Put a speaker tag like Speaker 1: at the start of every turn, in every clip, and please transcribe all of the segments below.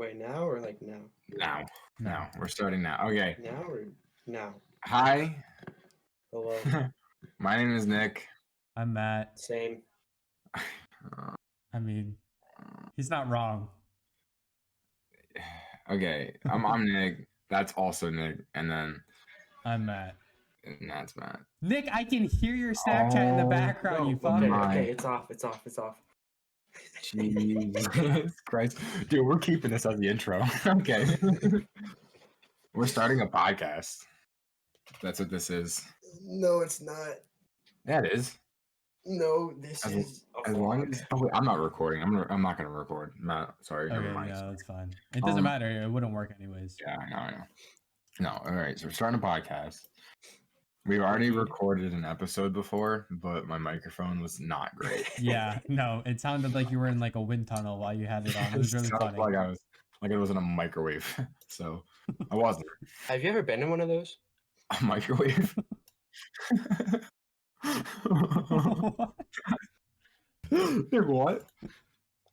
Speaker 1: Wait, now or like now?
Speaker 2: Now. We're starting now. Okay.
Speaker 1: Now or now?
Speaker 2: Hi.
Speaker 1: Hello.
Speaker 2: My name is Nick.
Speaker 3: I'm Matt.
Speaker 1: Same.
Speaker 3: I mean, he's not wrong.
Speaker 2: Okay. I'm Nick. That's also Nick. And then
Speaker 3: I'm Matt.
Speaker 2: and that's Matt.
Speaker 3: Nick, I can hear your Snapchat in the background, you fuck.
Speaker 1: Okay, it's off.
Speaker 2: Jesus Christ. Dude, we're keeping this as the intro. Okay. We're starting a podcast. That's what this is.
Speaker 1: No, it's not.
Speaker 2: Yeah, it is.
Speaker 1: No, this is
Speaker 2: as long as I'm not recording. I'm not gonna record. Matt, sorry.
Speaker 3: Okay,
Speaker 2: never mind.
Speaker 3: no, that's fine. It doesn't matter. It wouldn't work anyways.
Speaker 2: Yeah, I know. No, all right. So we're starting a podcast. We've already recorded an episode before, but my microphone was not great.
Speaker 3: Yeah, no, it sounded like you were in like a wind tunnel while you had it on. It was really funny.
Speaker 2: Like it was in a microwave. So I wasn't.
Speaker 1: Have you ever been in one of those?
Speaker 2: A microwave? Like what?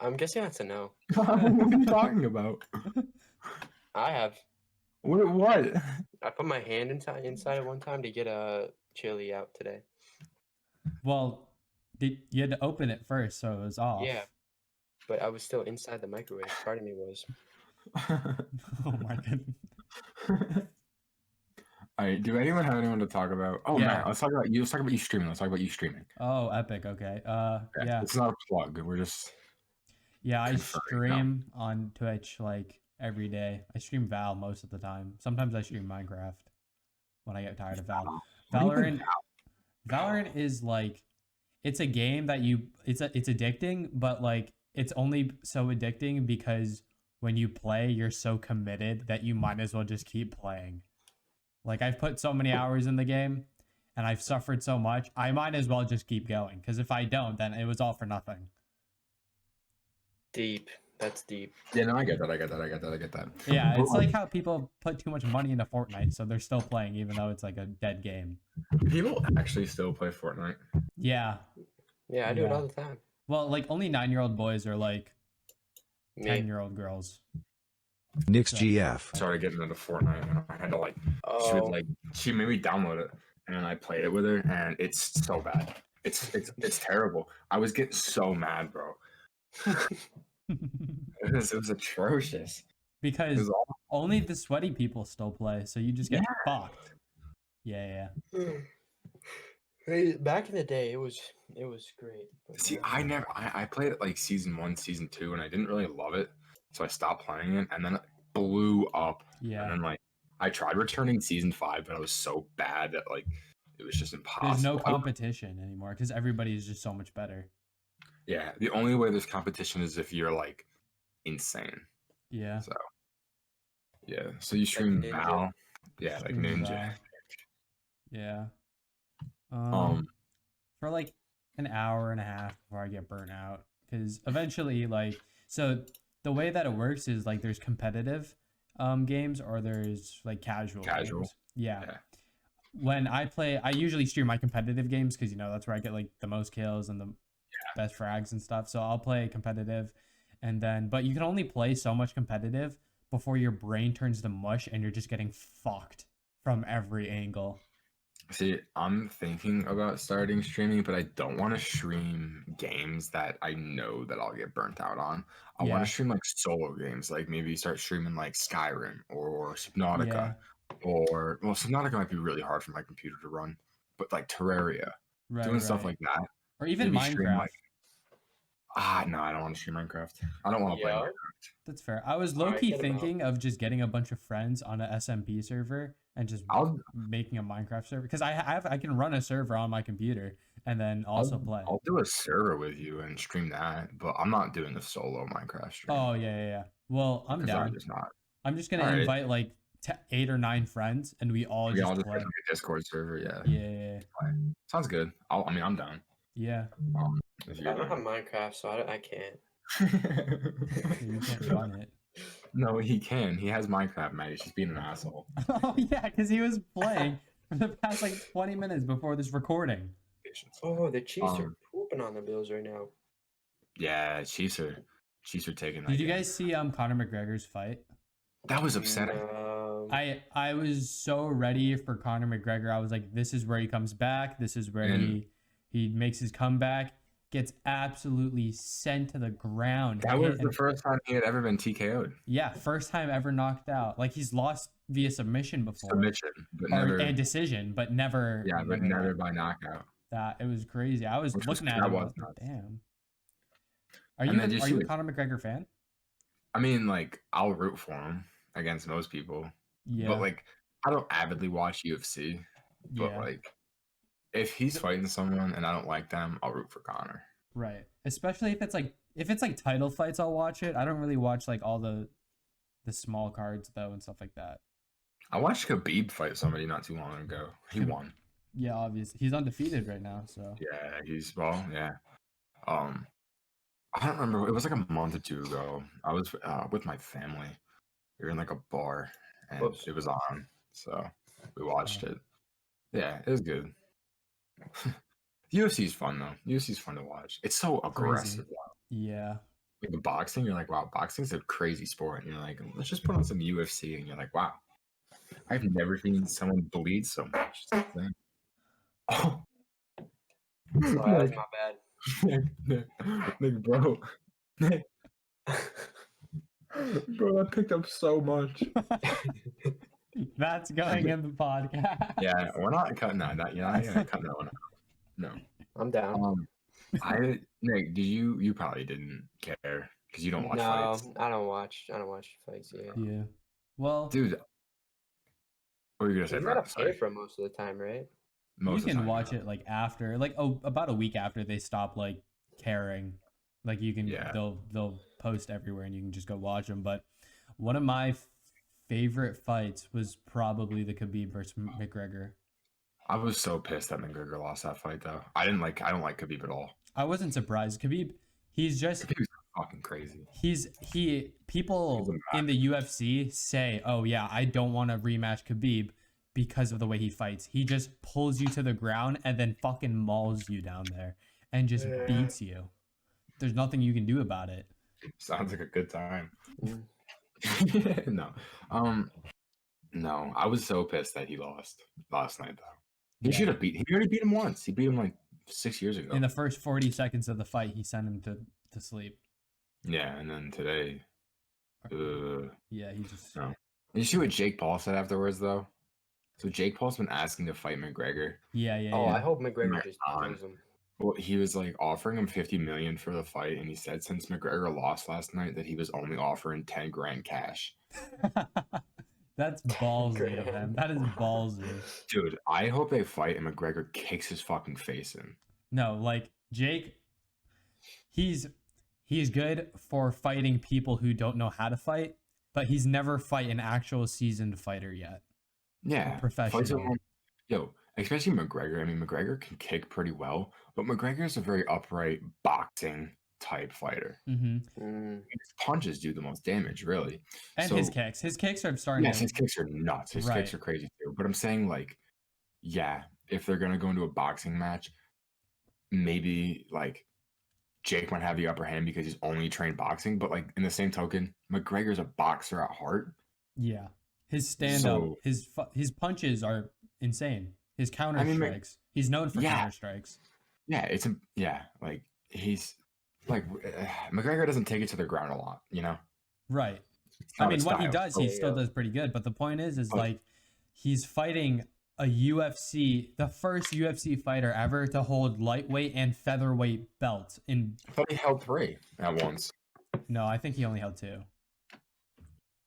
Speaker 1: I'm guessing that's a no.
Speaker 2: What are you talking about?
Speaker 1: I have.
Speaker 2: What?
Speaker 1: I put my hand inside at one time to get a chili out today.
Speaker 3: Well, you had to open it first, so it was off.
Speaker 1: Yeah, but I was still inside the microwave. Part of me was.
Speaker 3: Oh my goodness.
Speaker 2: All right. Do anyone have anyone to talk about? Oh,
Speaker 3: Yeah.
Speaker 2: Matt, let's talk about you. Let's talk about you streaming.
Speaker 3: Oh, epic. Okay. Yeah.
Speaker 2: It's not a plug. We're just.
Speaker 3: Yeah, I
Speaker 2: confirming
Speaker 3: stream on Twitch like every day. I stream Val most of the time. Sometimes I stream Minecraft when I get tired of Val. Valorant is like, it's a game that it's addicting, but like it's only so addicting because when you play, you're so committed that you might as well just keep playing. Like I've put so many hours in the game and I've suffered so much, I might as well just keep going. Because if I don't, then it was all for nothing.
Speaker 1: Deep. That's deep.
Speaker 2: Yeah, no, I get that.
Speaker 3: Yeah, it's like how people put too much money into Fortnite, so they're still playing even though it's like a dead game.
Speaker 2: People actually still play Fortnite.
Speaker 3: Yeah.
Speaker 1: Yeah, I do it all the time.
Speaker 3: Well, like only 9-year-old boys or like 10-year-old girls.
Speaker 4: nickisyeah.
Speaker 2: Started getting into Fortnite, and I had to she made me download it, and I played it with her, and it's so bad. It's terrible. I was getting so mad, bro. It was atrocious.
Speaker 3: Because only the sweaty people still play, so you just get fucked. Yeah.
Speaker 1: Hey, back in the day, it was great. But
Speaker 2: See, I played it like season 1, season 2, and I didn't really love it, so I stopped playing it, and then it blew up.
Speaker 3: Yeah.
Speaker 2: And then like I tried returning season 5, but I was so bad that like it was just impossible.
Speaker 3: There's no competition anymore because everybody is just so much better.
Speaker 2: Yeah, the only way there's competition is if you're like insane.
Speaker 3: Yeah.
Speaker 2: So yeah, so you stream
Speaker 1: Ninja.
Speaker 2: Val. Yeah, like Ninja.
Speaker 3: Yeah. For like an hour and a half before I get burnt out, because eventually, like, so the way that it works is like there's competitive games or there's like casual games. Yeah. When I play, I usually stream my competitive games because that's where I get like the most kills and the best frags and stuff. So I'll play competitive, and then but you can only play so much competitive before your brain turns to mush and you're just getting fucked from every angle.
Speaker 2: See, I'm thinking about starting streaming, but I don't want to stream games that I know that I'll get burnt out on. I want to stream like solo games, like maybe start streaming like Skyrim or Subnautica, or Subnautica might be really hard for my computer to run, but like Terraria, doing stuff like that,
Speaker 3: or even Minecraft.
Speaker 2: No, I don't want to stream Minecraft. I don't want to play Minecraft.
Speaker 3: That's fair. I was low-key thinking of just getting a bunch of friends on an SMP server and just making a Minecraft server, because I can run a server on my computer and then also play.
Speaker 2: I'll do a server with you and stream that, but I'm not doing a solo Minecraft stream.
Speaker 3: Oh yeah. Well, I'm down. I'm just gonna invite like 8 or 9 friends, and we all just play.
Speaker 2: Like a Discord server.
Speaker 3: Yeah.
Speaker 2: Sounds good. I'm down.
Speaker 3: Yeah.
Speaker 1: I don't have Minecraft, so I can't.
Speaker 3: You can't run it.
Speaker 2: No, he can. He has Minecraft, man. He's just being an asshole.
Speaker 3: Oh yeah, because he was playing for the past like 20 minutes before this recording.
Speaker 1: Oh, the Chiefs are pooping on the Bills right now.
Speaker 2: Yeah, Chiefs Chiefs are taking that.
Speaker 3: Did you
Speaker 2: game.
Speaker 3: guys see Conor McGregor's fight?
Speaker 2: That was upsetting.
Speaker 3: I was so ready for Conor McGregor. I was like, this is where he comes back. This is where he makes his comeback. Gets absolutely sent to the ground.
Speaker 2: That was the first time he had ever been TKO'd.
Speaker 3: Yeah, first time ever knocked out. Like he's lost via submission before.
Speaker 2: Submission, but never.
Speaker 3: And decision, but never.
Speaker 2: Yeah, but never by knockout.
Speaker 3: It was crazy. I was looking at him. Like, damn. Are you a Conor McGregor fan?
Speaker 2: I mean, like, I'll root for him against most people.
Speaker 3: Yeah.
Speaker 2: But like, I don't avidly watch UFC. But like, if he's fighting someone and I don't like them, I'll root for Conor.
Speaker 3: Right. Especially if it's like title fights, I'll watch it. I don't really watch like all the small cards though and stuff like that. I
Speaker 2: watched Khabib fight somebody not too long ago. He won.
Speaker 3: Yeah, obviously. He's undefeated right now, so.
Speaker 2: Yeah, I don't remember. It was like a month or two ago. I was with my family. We were in like a bar and it was on. So we watched it. Yeah, it was good. UFC is fun though. UFC is fun to watch. It's so aggressive.
Speaker 3: Yeah.
Speaker 2: Like the boxing, you're like, wow, boxing's a crazy sport. And you're like, let's just put on some UFC. And you're like, wow, I've never seen someone bleed so much. Oh.
Speaker 1: That's not bad.
Speaker 2: Nick, bro. Bro, I picked up so much.
Speaker 3: That's going in the podcast.
Speaker 2: Yeah, we're not cutting that. You're not gonna cut that one out. No.
Speaker 1: I'm down.
Speaker 2: Nick, did you probably didn't care because you don't watch fights.
Speaker 1: No, I don't watch fights.
Speaker 3: Yeah. Well,
Speaker 2: dude, what were you gonna say?
Speaker 1: You gotta pay for most of the time, right?
Speaker 3: You can watch it like after, like about a week after they stop like caring. Like you can, they'll post everywhere and you can just go watch them. But one of my favorite fights was probably the Khabib versus McGregor.
Speaker 2: I was so pissed that McGregor lost that fight though. I don't like Khabib at all.
Speaker 3: I wasn't surprised. Khabib's
Speaker 2: fucking crazy.
Speaker 3: People in the UFC say, "Oh yeah, I don't want to rematch Khabib because of the way he fights. He just pulls you to the ground and then fucking mauls you down there and just beats you. There's nothing you can do about it."
Speaker 2: Sounds like a good time. No. No, I was so pissed that he lost last night though. He should have he already beat him once. He beat him like 6 years ago.
Speaker 3: In the first 40 seconds of the fight, he sent him to sleep.
Speaker 2: Yeah, and then today.
Speaker 3: Yeah, he just.
Speaker 2: No. Did you see what Jake Paul said afterwards though? So Jake Paul's been asking to fight McGregor.
Speaker 3: Yeah.
Speaker 1: I hope McGregor just kills him.
Speaker 2: Well, he was like offering him $50 million for the fight, and he said since McGregor lost last night that he was only offering 10 grand cash.
Speaker 3: That's ballsy of him. That is ballsy.
Speaker 2: Dude, I hope they fight and McGregor kicks his fucking face in.
Speaker 3: No, like Jake, he's good for fighting people who don't know how to fight, but he's never fight an actual seasoned fighter yet.
Speaker 2: Yeah,
Speaker 3: professional.
Speaker 2: Yo, especially McGregor. I mean, McGregor can kick pretty well, but McGregor is a very upright boxing type fighter. His punches do the most damage, really.
Speaker 3: And his kicks are starting.
Speaker 2: Yes, his kicks are nuts. His kicks are crazy too. But I'm saying, like, yeah, if they're gonna go into a boxing match, maybe like Jake might have the upper hand because he's only trained boxing. But like in the same token, McGregor's a boxer at heart.
Speaker 3: Yeah, his stand-up, his punches are insane. His counter strikes. He's known for counter strikes.
Speaker 2: Yeah, like he's. Like McGregor doesn't take it to the ground a lot, you know.
Speaker 3: Right. I mean, when he does, he still does pretty good. But the point is like he's fighting the first UFC fighter ever to hold lightweight and featherweight belts.
Speaker 2: I thought he held 3 at once.
Speaker 3: No, I think he only held 2.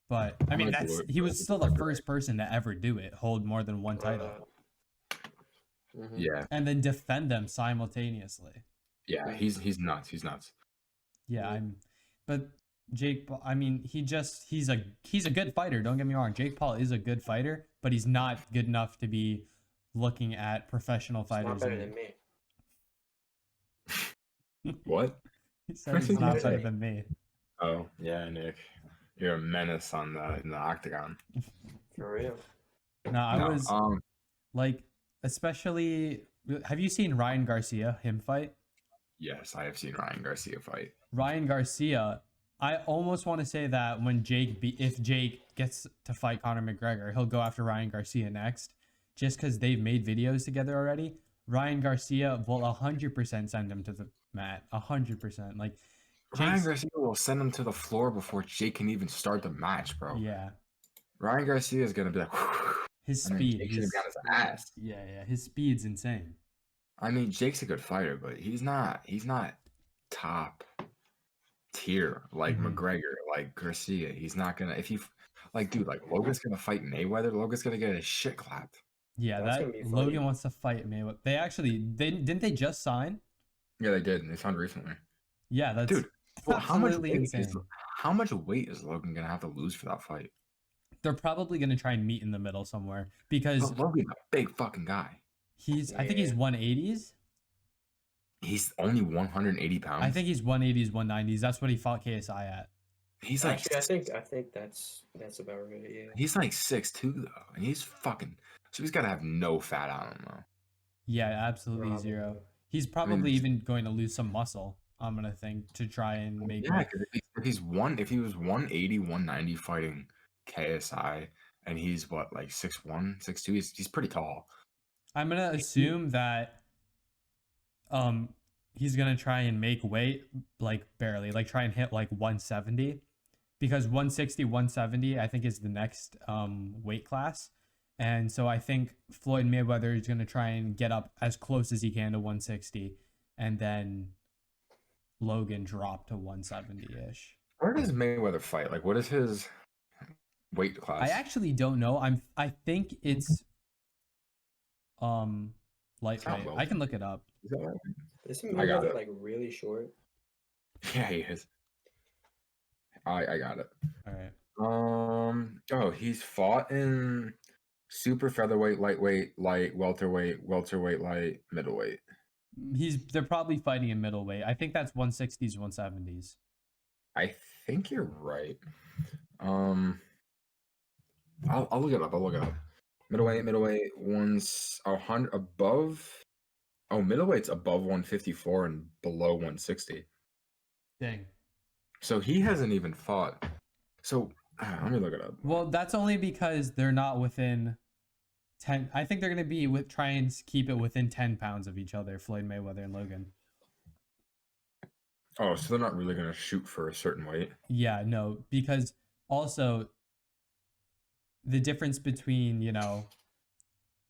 Speaker 3: But I mean, he was still the first person to ever do it, hold more than one title.
Speaker 2: Yeah.
Speaker 3: And then defend them simultaneously.
Speaker 2: Yeah, he's nuts. He's nuts.
Speaker 3: Yeah, but Jake Paul, I mean, he's a good fighter, don't get me wrong. Jake Paul is a good fighter, but he's not good enough to be looking at professional fighters.
Speaker 1: Not better than me.
Speaker 2: What?
Speaker 3: He said he's not better than me.
Speaker 2: Oh, yeah, Nick. You're a menace in the octagon.
Speaker 1: For real.
Speaker 3: No, I was like, especially, have you seen Ryan Garcia, him fight?
Speaker 2: Yes, I have seen Ryan Garcia fight.
Speaker 3: Ryan Garcia, I almost want to say that when if Jake gets to fight Conor McGregor, he'll go after Ryan Garcia next, just because they've made videos together already. Ryan Garcia will 100% send him to the mat, 100%. Like
Speaker 2: Ryan
Speaker 3: Jake's,
Speaker 2: Garcia will send him to the floor before Jake can even start the match, bro.
Speaker 3: yeah,
Speaker 2: Ryan Garcia is gonna be like,
Speaker 3: his
Speaker 2: and then
Speaker 3: speed,
Speaker 2: Jake's gonna be on his ass.
Speaker 3: yeah, his speed's insane.
Speaker 2: I mean, Jake's a good fighter, but he's not top tier like
Speaker 3: Mhm.
Speaker 2: McGregor, like Garcia. He's not gonna dude, like Logan's gonna fight Mayweather. Logan's gonna get his shit clapped.
Speaker 3: Yeah,
Speaker 1: That's gonna
Speaker 3: that
Speaker 1: be
Speaker 3: Logan
Speaker 1: funny.
Speaker 3: wants to fight Mayweather. They didn't they just sign?
Speaker 2: Yeah, they did. They signed recently.
Speaker 3: Yeah, that's
Speaker 2: Dude, well,
Speaker 3: absolutely insane.
Speaker 2: how much weight is Logan gonna have to lose for that fight?
Speaker 3: They're probably gonna try and meet in the middle somewhere because
Speaker 2: But Logan's a big fucking guy.
Speaker 3: I think he's
Speaker 1: Yeah.
Speaker 3: 180s.
Speaker 2: He's only 180 pounds.
Speaker 3: I think he's 180s, 190s. That's what he fought KSI at.
Speaker 2: he's like
Speaker 1: Actually, I think that's about right. Yeah.
Speaker 2: he's like 6'2" though, and he's fucking. So he's gotta have no fat on him though.
Speaker 3: Yeah, absolutely
Speaker 1: Probably.
Speaker 3: zero. He's probably even going to lose some muscle. I'm gonna think to try and make
Speaker 2: Yeah,
Speaker 3: weight.
Speaker 2: because if he was 180, 190 fighting KSI, and he's what, like 6'1", 6'2", he's pretty tall.
Speaker 3: I'm gonna assume that he's gonna try and make weight like barely, like try and hit like 170, because 160, 170 I think is the next weight class. And so I think Floyd Mayweather is gonna try and get up as close as he can to 160, and then Logan drop to 170-ish.
Speaker 2: Where does Mayweather fight? Like, what is his weight class?
Speaker 3: I actually don't know. I think it's lightweight.
Speaker 2: well.
Speaker 3: I can look it up.
Speaker 2: Is that right?
Speaker 1: Isn't
Speaker 2: I got
Speaker 1: Mayweather
Speaker 2: it.
Speaker 1: like really short?
Speaker 2: Yeah, he is. I got it.
Speaker 3: All right.
Speaker 2: Oh, he's fought in super featherweight, lightweight, light, welterweight, light, middleweight.
Speaker 3: They're probably fighting in middleweight. I think that's 160s, 170s.
Speaker 2: I think you're right. I'll look it up. Middleweight, one's 100 above. Oh, middleweight's above 154 and below 160.
Speaker 3: Dang.
Speaker 2: So he hasn't even fought. So let me look it up.
Speaker 3: Well, that's only because they're not within 10. I think they're going to be try and keep it within 10 pounds of each other, Floyd Mayweather and Logan.
Speaker 2: Oh, so they're not really going to shoot for a certain weight?
Speaker 3: Yeah, no, because also the difference between,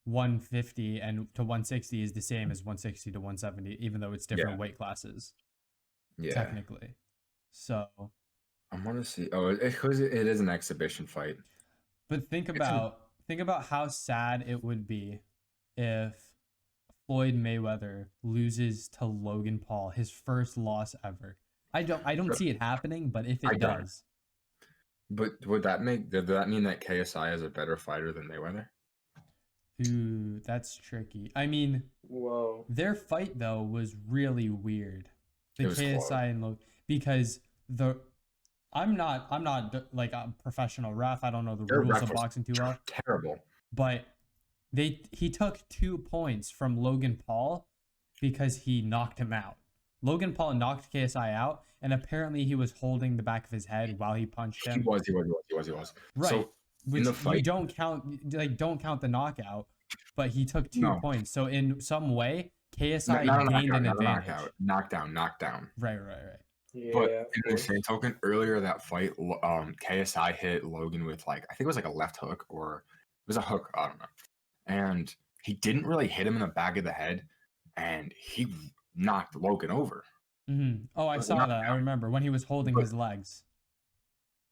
Speaker 3: 150 and to 160 is the same as 160 to 170, even though it's different weight classes.
Speaker 2: Yeah.
Speaker 3: Technically. So
Speaker 2: I want to see. Oh, because it is an exhibition fight.
Speaker 3: but think about how sad it would be if Floyd Mayweather loses to Logan Paul, his first loss ever. I don't see it happening, but if it does.
Speaker 2: But did that mean that KSI is a better fighter than Mayweather?
Speaker 3: Ooh, that's tricky. I mean,
Speaker 1: Whoa.
Speaker 3: their fight though was really weird. The
Speaker 2: It was
Speaker 3: KSI
Speaker 2: close.
Speaker 3: and Logan, because I'm not like a professional ref. I don't know the
Speaker 2: Their
Speaker 3: rules
Speaker 2: ref
Speaker 3: of
Speaker 2: was
Speaker 3: boxing too well.
Speaker 2: Terrible.
Speaker 3: But he took 2 points from Logan Paul because he knocked him out. Logan Paul knocked KSI out, and apparently he was holding the back of his head while he punched him.
Speaker 2: He was.
Speaker 3: Right.
Speaker 2: So
Speaker 3: Which
Speaker 2: in the fight,
Speaker 3: you don't count the knockout, but he took 2 points. So in some way, KSI gained an advantage.
Speaker 2: Knockdown.
Speaker 3: Right.
Speaker 1: Yeah.
Speaker 2: But
Speaker 1: of
Speaker 2: in the
Speaker 1: course.
Speaker 2: same token, earlier that fight, KSI hit Logan with I think it was like a left hook, or it was a hook, I don't know. And he didn't really hit him in the back of the head, and he knocked Logan over.
Speaker 3: Mm-hmm. Oh, I saw that. I remember when he was holding his legs.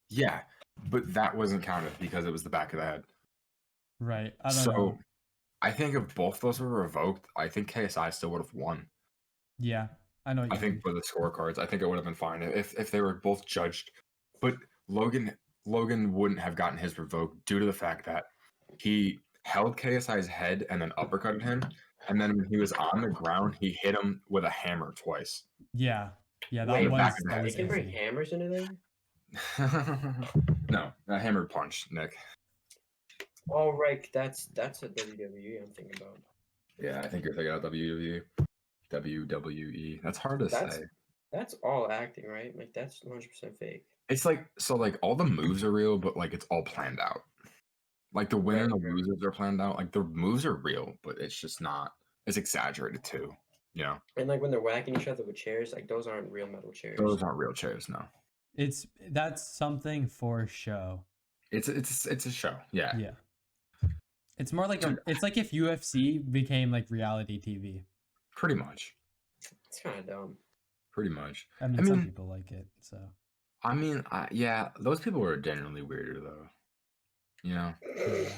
Speaker 2: Yeah, but that wasn't counted because it was the back of the head.
Speaker 3: Right. I don't know.
Speaker 2: I think if both those were revoked, I think KSI still would have won.
Speaker 3: Yeah, I know.
Speaker 2: I think for the scorecards, I think it would have been fine if they were both judged. But Logan wouldn't have gotten his revoked due to the fact that he held KSI's head and then uppercutted him, and then when he was on the ground, he hit him with a hammer twice.
Speaker 3: Yeah, that
Speaker 1: Wait,
Speaker 3: was.
Speaker 1: They can bring hammers into there?
Speaker 2: No, a hammer punch, Nick.
Speaker 1: Oh, right. That's a WWE I'm thinking about.
Speaker 2: Yeah, I think you're thinking of WWE. WWE. That's hard to say.
Speaker 1: That's all acting, right? Like that's 100% fake.
Speaker 2: It's like so like all the moves are real, but like it's all planned out. Like the winner and the
Speaker 1: Right.
Speaker 2: losers are planned out. Like the moves are real, but it's just not. It's exaggerated too. You know,
Speaker 1: And like when they're whacking each other with chairs, like those aren't real metal chairs.
Speaker 2: those aren't real chairs. No,
Speaker 3: That's something for show.
Speaker 2: it's a show. Yeah,
Speaker 3: Yeah. It's more like it's like if UFC became like reality TV.
Speaker 2: pretty much.
Speaker 1: It's kind of dumb.
Speaker 2: Pretty much.
Speaker 3: I mean, some people like it, so.
Speaker 2: I mean, yeah, those people were generally weirder though. You know,
Speaker 3: Yeah.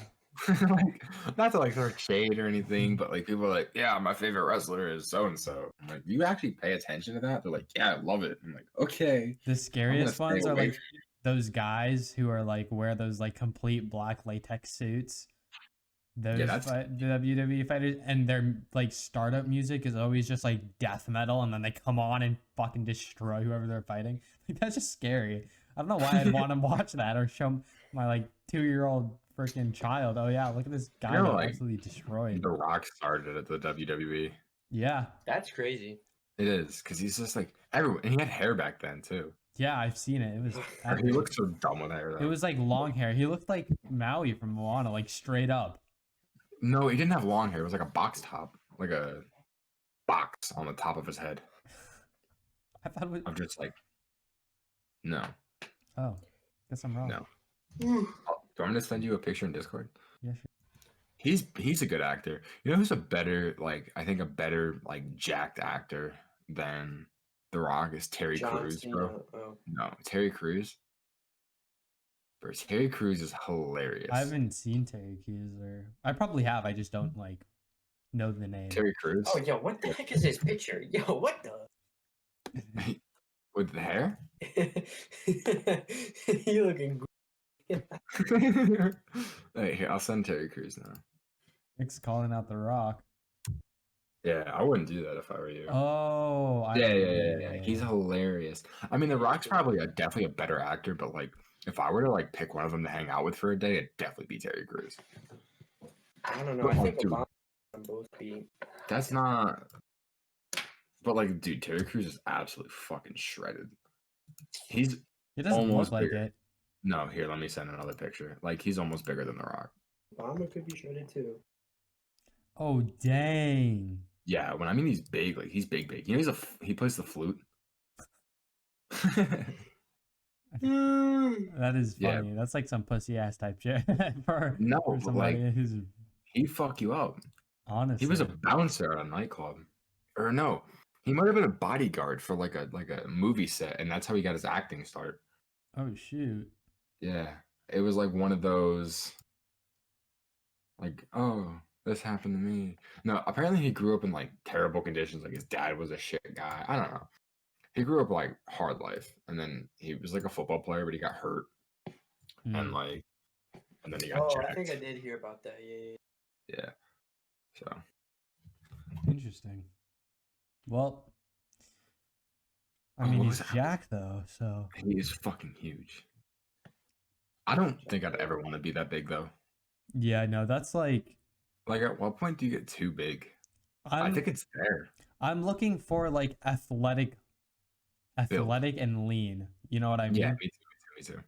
Speaker 2: like not to like throw shade or anything, but like people are like, yeah, my favorite wrestler is so and so. I'm like, you actually pay attention to that? They're like, yeah, I love it. I'm like, okay.
Speaker 3: The scariest
Speaker 2: I'm gonna
Speaker 3: ones
Speaker 2: stay
Speaker 3: are
Speaker 2: away
Speaker 3: like those guys who are like wear those like complete black latex suits. Those the WWE fighters, and their like startup music is always just like death metal, and then they come on and fucking destroy whoever they're fighting. Like that's just scary. I don't know why I'd want to watch that or show my like 2-year-old freaking child. Oh yeah, look at this guy that
Speaker 2: like,
Speaker 3: absolutely destroyed.
Speaker 2: The Rock started at the WWE.
Speaker 3: Yeah,
Speaker 1: That's crazy.
Speaker 2: It is because he's just like everyone, and he had hair back then too.
Speaker 3: yeah, I've seen it. It was.
Speaker 2: He looked so dumb with hair. Though.
Speaker 3: It was like long hair. He looked like Maui from Moana, like straight up.
Speaker 2: No, he didn't have long hair. It was like a box top, like a box on the top of his head.
Speaker 3: I thought it was.
Speaker 2: I'm just like, no.
Speaker 3: Oh, guess I'm wrong.
Speaker 2: No. Do you want me to send you a picture in Discord?
Speaker 3: Yeah, sure.
Speaker 2: He's a good actor. You know who's a better I think a better like jacked actor than The Rock is Terry Crews, bro.
Speaker 1: Oh.
Speaker 2: No, Terry Crews. Bro, Terry Crews is hilarious.
Speaker 3: I haven't seen Terry Crews, or I probably have. I just don't like know the name.
Speaker 2: Terry Crews.
Speaker 1: Oh, yo, what the heck is this picture? Yo, what the?
Speaker 2: With the hair?
Speaker 1: You looking
Speaker 2: Hey, here, I'll send Terry Crews now.
Speaker 3: Nick's calling out The Rock.
Speaker 2: Yeah, I wouldn't do that if I were you.
Speaker 3: Oh,
Speaker 2: Yeah. He's hilarious. I mean, The Rock's probably definitely a better actor, but like, if I were to like pick one of them to hang out with for a day, it'd definitely be Terry Crews.
Speaker 1: I don't know. I think Obama on both be.
Speaker 2: That's not. But like, dude, Terry Crews is absolutely fucking shredded. He's
Speaker 3: It doesn't
Speaker 2: almost
Speaker 3: look like
Speaker 2: bigger.
Speaker 3: it.
Speaker 2: No, here, let me send another picture. Like, he's almost bigger than The Rock.
Speaker 1: Obama could be shredded too.
Speaker 3: Oh dang!
Speaker 2: Yeah, when I mean he's big, like he's big. You know, he plays the flute.
Speaker 3: That is funny.
Speaker 2: Yeah.
Speaker 3: That's like some pussy ass type shit for somebody
Speaker 2: like,
Speaker 3: who's
Speaker 2: he'd fuck you up.
Speaker 3: honestly.
Speaker 2: He was a bouncer at a nightclub, or no, he might have been a bodyguard for like a movie set, and that's how he got his acting start.
Speaker 3: Oh shoot!
Speaker 2: Yeah, it was like one of those, like, oh, this happened to me. No, apparently he grew up in like terrible conditions. Like his dad was a shit guy. I don't know. He grew up like hard life, and then he was like a football player, but he got hurt, and then he got jacked.
Speaker 1: I think I did hear about that. Yeah.
Speaker 2: So
Speaker 3: Interesting. Well, I mean, he's Jack though, so
Speaker 2: he is fucking huge. I don't think I'd ever want to be that big though.
Speaker 3: yeah, no, that's like.
Speaker 2: Like, at what point do you get too big? I think it's there.
Speaker 3: I'm looking for like athletic and lean. You know what I mean?
Speaker 2: Yeah, me too.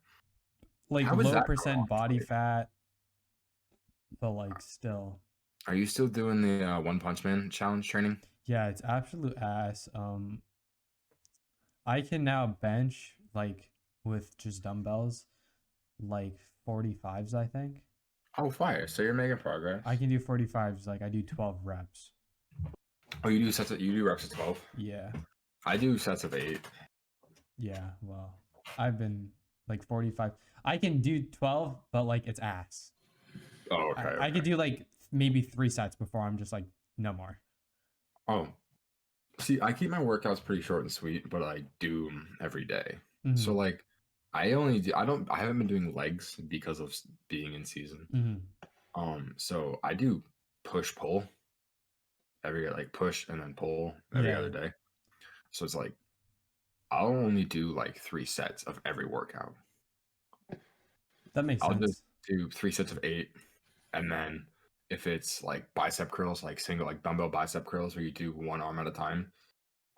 Speaker 3: Like
Speaker 2: How is
Speaker 3: low
Speaker 2: that
Speaker 3: percent
Speaker 2: going?
Speaker 3: body fat, but like still.
Speaker 2: Are you still doing the One Punch Man challenge training?
Speaker 3: Yeah, it's absolute ass. I can now bench like with just dumbbells, like 45s, I think.
Speaker 2: Oh, fire! So you're making progress.
Speaker 3: I can do 45s, like I do 12 reps.
Speaker 2: Oh, you do reps of 12?
Speaker 3: Yeah.
Speaker 2: I do sets of 8.
Speaker 3: Yeah, well, I've been like 45. I can do 12, but like it's ass.
Speaker 2: Oh, okay.
Speaker 3: I could do like maybe 3 sets before I'm just like, no more.
Speaker 2: Oh, see, I keep my workouts pretty short and sweet, but I do them every day.
Speaker 3: Mhm.
Speaker 2: So like, I haven't been doing legs because of being in season. So I do push pull every, like push and then pull every other day. So it's like, I'll only do like 3 sets of every workout.
Speaker 3: That makes
Speaker 2: I'll
Speaker 3: sense.
Speaker 2: just do 3 sets of 8, and then if it's like bicep curls, like single, like dumbbell bicep curls where you do one arm at a time,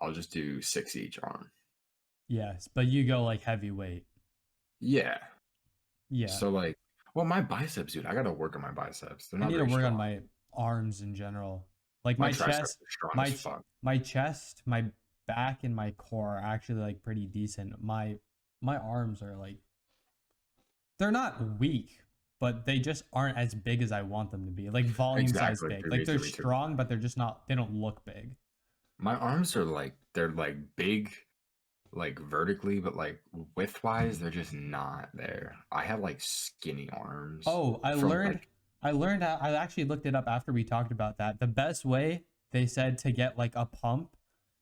Speaker 2: I'll just do 6 each arm.
Speaker 3: Yes, but you go like heavyweight.
Speaker 2: Yeah.
Speaker 3: Yeah.
Speaker 2: So like, well, my biceps, dude, I gotta work on my biceps. They're
Speaker 3: I
Speaker 2: not
Speaker 3: need to
Speaker 2: very
Speaker 3: work on
Speaker 2: strong.
Speaker 3: my arms in general. Like
Speaker 2: My
Speaker 3: my
Speaker 2: triceps
Speaker 3: chest,
Speaker 2: are strong
Speaker 3: my
Speaker 2: as
Speaker 3: ch-
Speaker 2: fuck.
Speaker 3: my chest, my back, and my core are actually like pretty decent. My arms are like they're not weak, but they just aren't as big as I want them to be. Like volume size
Speaker 2: Exactly.
Speaker 3: big.
Speaker 2: To
Speaker 3: Like
Speaker 2: me,
Speaker 3: they're
Speaker 2: to me, to me.
Speaker 3: strong, but they're just not. They don't look big.
Speaker 2: My arms are like they're like big, like vertically, but like width wise, they're just not there. I have like skinny arms.
Speaker 3: Oh,
Speaker 2: from like
Speaker 3: I learned how, I actually looked it up after we talked about that. The best way they said to get like a pump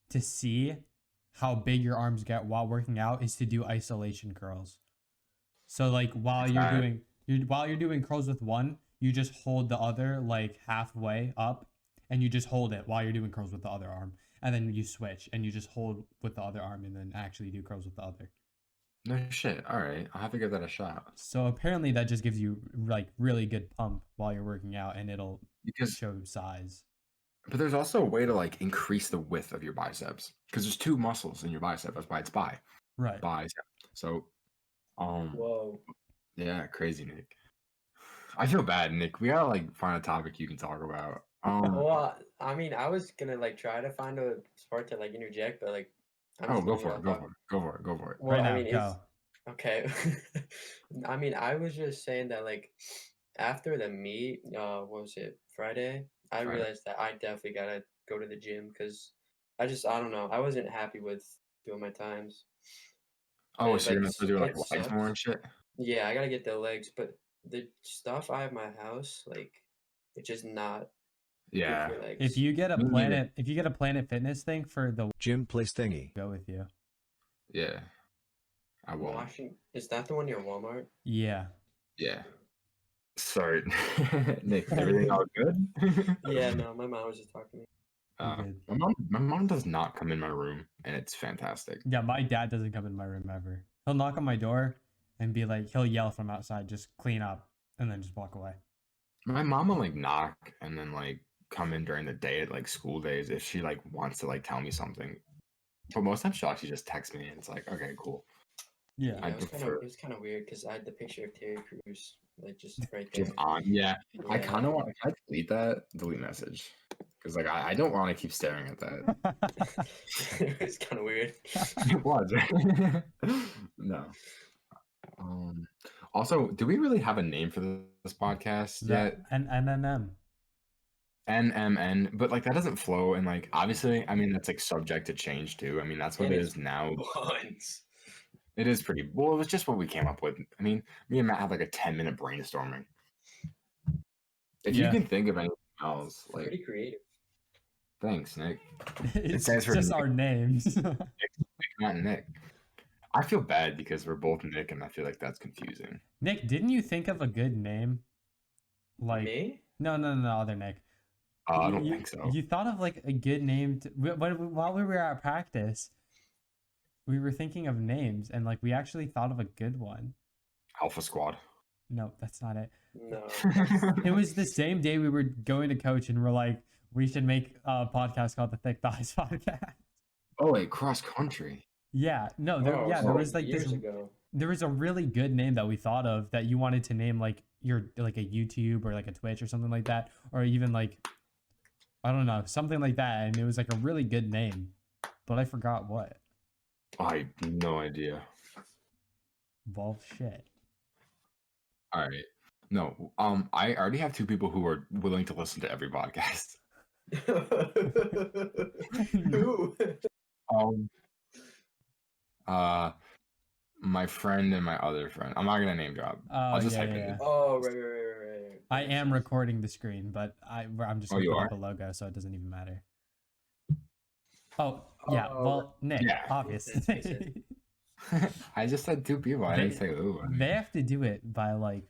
Speaker 3: to see how big your arms get while working out is to do isolation curls. So like
Speaker 2: that.
Speaker 3: while you're doing curls with one, you just hold the other like halfway up and you just hold it while you're doing curls with the other arm. And then you switch and you just hold with the other arm and then actually do curls with the other.
Speaker 2: No shit. All right, I'll have to give that a shot
Speaker 3: So apparently that just gives you like really good pump while you're working out and it'll
Speaker 2: because.
Speaker 3: show size.
Speaker 2: But there's also a way to like increase the width of your biceps because there's two muscles in your bicep. That's why it's
Speaker 3: Right.
Speaker 2: bicep. So,
Speaker 1: Whoa.
Speaker 2: yeah, crazy, Nick. I feel bad, Nick. We gotta like find a topic you can talk about.
Speaker 1: Well, I mean, I was gonna like try to find a sport to like interject, but like I'm
Speaker 2: Oh,
Speaker 1: just
Speaker 2: go
Speaker 1: letting
Speaker 2: for
Speaker 1: y'all
Speaker 2: it. Go
Speaker 1: talk.
Speaker 2: for it. Go for it. Go for it.
Speaker 1: Well,
Speaker 3: Right
Speaker 1: I
Speaker 3: now,
Speaker 1: mean,
Speaker 3: go.
Speaker 1: okay. I mean, I was just saying that like after the meet, what was it, Friday? I
Speaker 2: Friday.
Speaker 1: realized that I definitely gotta go to the gym because I don't know, I wasn't happy with doing my times.
Speaker 2: Oh,
Speaker 1: And
Speaker 2: so you're gonna start doing like
Speaker 1: it
Speaker 2: legs more
Speaker 1: sucks.
Speaker 2: and shit?
Speaker 1: Yeah, I gotta get the legs, but the stuff I have in my house, like, it's just not good
Speaker 2: Yeah.
Speaker 1: for legs.
Speaker 3: If you get a
Speaker 2: Me neither.
Speaker 3: Planet Fitness thing for the
Speaker 4: Gym place thingy.
Speaker 3: go with you.
Speaker 2: Yeah. I won't.
Speaker 1: Washington, is that the one near Walmart?
Speaker 3: Yeah.
Speaker 2: Yeah. Sorry, Nick. Everything all good?
Speaker 1: Yeah, no, my mom was just talking to me.
Speaker 3: Good.
Speaker 2: My mom does not come in my room, and it's fantastic.
Speaker 3: Yeah, my dad doesn't come in my room ever. He'll knock on my door and be like, he'll yell from outside, just clean up, and then just walk away.
Speaker 2: My mom will like knock and then like come in during the day at like school days if she like wants to like tell me something. But most times she'll actually just text me and it's like, okay, cool.
Speaker 3: Yeah.
Speaker 2: I
Speaker 1: it was
Speaker 2: prefer-
Speaker 1: it was kind of weird because I had the picture of Terry Crews like just right there.
Speaker 2: Just on. Yeah. I
Speaker 1: Yeah.
Speaker 2: kind of want to delete that delete message because like I don't want to keep staring at that.
Speaker 1: It was kind of weird.
Speaker 2: It was. No. Also, do we really have a name for this podcast yet?
Speaker 3: And NNM.
Speaker 2: NMN, but like that doesn't flow, and like obviously, I mean that's like subject to change too. I mean that's what
Speaker 1: And
Speaker 2: it
Speaker 1: it's
Speaker 2: is now.
Speaker 1: Buns.
Speaker 2: It is pretty well. It was just what we came up with. I mean, me and Matt had like a 10-minute brainstorming. If you
Speaker 3: Yeah.
Speaker 2: can think of anything else, like
Speaker 1: Pretty creative.
Speaker 2: thanks, Nick.
Speaker 3: It's
Speaker 2: stands for
Speaker 3: just
Speaker 2: Nick.
Speaker 3: our names.
Speaker 2: Matt and Nick. I feel bad because we're both Nick, and I feel like that's confusing.
Speaker 3: Nick, didn't you think of a good name? Like
Speaker 1: Me?
Speaker 3: no, other Nick.
Speaker 2: I don't
Speaker 3: You-
Speaker 2: think so.
Speaker 3: You thought of like a good name while we were at practice. We were thinking of names and like we actually thought of a good one.
Speaker 2: Alpha Squad.
Speaker 3: No, that's not it.
Speaker 1: No.
Speaker 3: It was the same day we were going to coach and we're like, we should make a podcast called the Thick Thighs Podcast.
Speaker 2: Oh wait, cross country.
Speaker 3: Yeah, no, there
Speaker 1: so
Speaker 3: was like
Speaker 1: years
Speaker 3: this.
Speaker 1: ago.
Speaker 3: There was a really good name that we thought of that you wanted to name like your like a YouTube or like a Twitch or something like that, or even like I don't know, something like that, and it was like a really good name, but I forgot what.
Speaker 2: I have no idea.
Speaker 3: Well, shit.
Speaker 2: All right. No, I already have 2 people who are willing to listen to every podcast.
Speaker 1: Who?
Speaker 2: Um, my friend and my other friend. I'm not gonna name drop.
Speaker 3: Oh,
Speaker 2: I'll just
Speaker 3: yeah,
Speaker 2: type
Speaker 3: yeah,
Speaker 2: it in.
Speaker 1: Oh, right.
Speaker 3: I am recording the screen, but I'm just
Speaker 2: Oh,
Speaker 3: gonna
Speaker 2: you
Speaker 3: put
Speaker 2: are?
Speaker 3: up a logo, so it doesn't even matter. Oh, yeah. Well, Nick,
Speaker 2: Yeah.
Speaker 3: obviously.
Speaker 2: I just said 2 people. I didn't say who.
Speaker 3: They have to do it by like.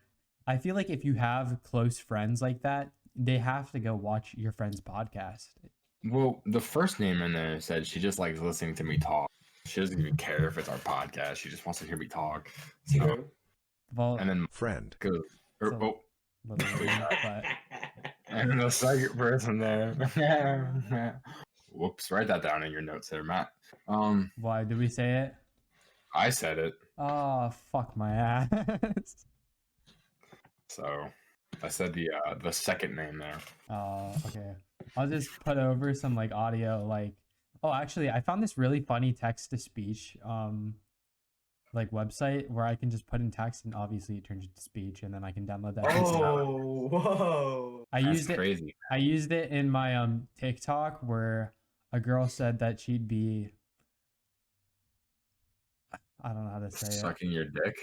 Speaker 3: I feel like if you have close friends like that, they have to go watch your friend's podcast.
Speaker 2: Well, the first name in there said she just likes listening to me talk. She doesn't even care if it's our podcast. She just wants to hear me talk. So,
Speaker 1: True.
Speaker 3: Well,
Speaker 2: and then
Speaker 4: Friend.
Speaker 2: goes, or,
Speaker 3: So-
Speaker 2: oh,
Speaker 3: little weird, but
Speaker 2: and then the second person there. Whoops, write that down in your notes there, Matt.
Speaker 3: why did we say it?
Speaker 2: I said it.
Speaker 3: Oh, fuck my ass.
Speaker 2: So I said the second name there.
Speaker 3: Oh, okay. I'll just put over some like audio like oh actually I found this really funny text to speech like website where I can just put in text and obviously it turns into speech and then I can download that.
Speaker 1: Oh, whoa.
Speaker 3: I
Speaker 2: That's
Speaker 3: used it
Speaker 2: crazy.
Speaker 3: I used it in my TikTok where a girl said that she'd be I don't know how to say it.
Speaker 2: Sucking your dick.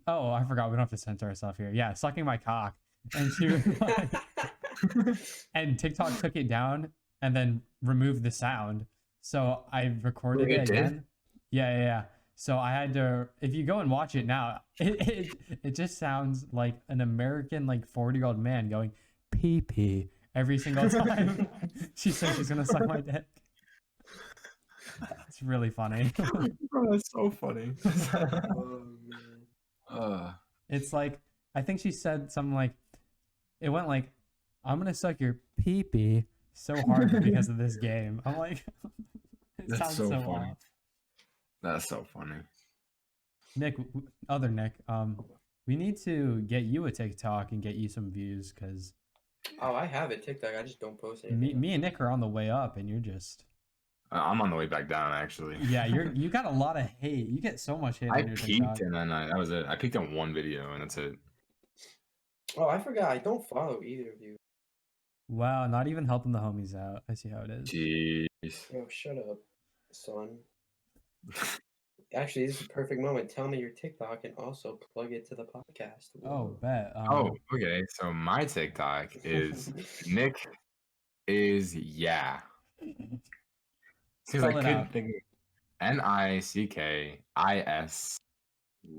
Speaker 3: Oh, I forgot. We don't have to censor ourselves here. Yeah, sucking my cock. And she was like, and TikTok took it down and then removed the sound. So I recorded
Speaker 2: It
Speaker 3: it
Speaker 2: did?
Speaker 3: again. Yeah. So I had to. If you go and watch it now, it just sounds like an American like 40-year-old man going pee pee every single time. She says she's gonna suck my dick. It's really funny.
Speaker 2: Bro, that's so funny.
Speaker 1: Oh, man.
Speaker 3: It's like I think she said something like it went like I'm gonna suck your pee pee so hard because of this game. I'm like it
Speaker 2: That's
Speaker 3: sounds
Speaker 2: so
Speaker 3: so
Speaker 2: funny.
Speaker 3: off.
Speaker 2: That's so funny.
Speaker 3: Nick, other Nick, we need to get you a TikTok and get you some views because
Speaker 1: Oh, I have it TikTok. I just don't post
Speaker 3: me,
Speaker 1: anything.
Speaker 3: me and Nick are on the way up and you're just
Speaker 2: I'm on the way back down actually.
Speaker 3: yeah you got a lot of hate. You get so much hate
Speaker 2: I
Speaker 3: on your
Speaker 2: peeked
Speaker 3: TikTok.
Speaker 2: and then that was it. I peeked on one video and that's it.
Speaker 1: Oh, I forgot. I don't follow either of you.
Speaker 3: Wow, not even helping the homies out. I see how it is.
Speaker 2: Jeez.
Speaker 1: Yo, shut up, son. Actually, this is a perfect moment. Tell me your TikTok and also plug it to the podcast.
Speaker 3: Oh, bet.
Speaker 2: Oh, okay. So my TikTok is Nick is yeah. Seems
Speaker 3: Spell
Speaker 2: like
Speaker 3: it
Speaker 2: I
Speaker 3: out.
Speaker 2: couldn't think of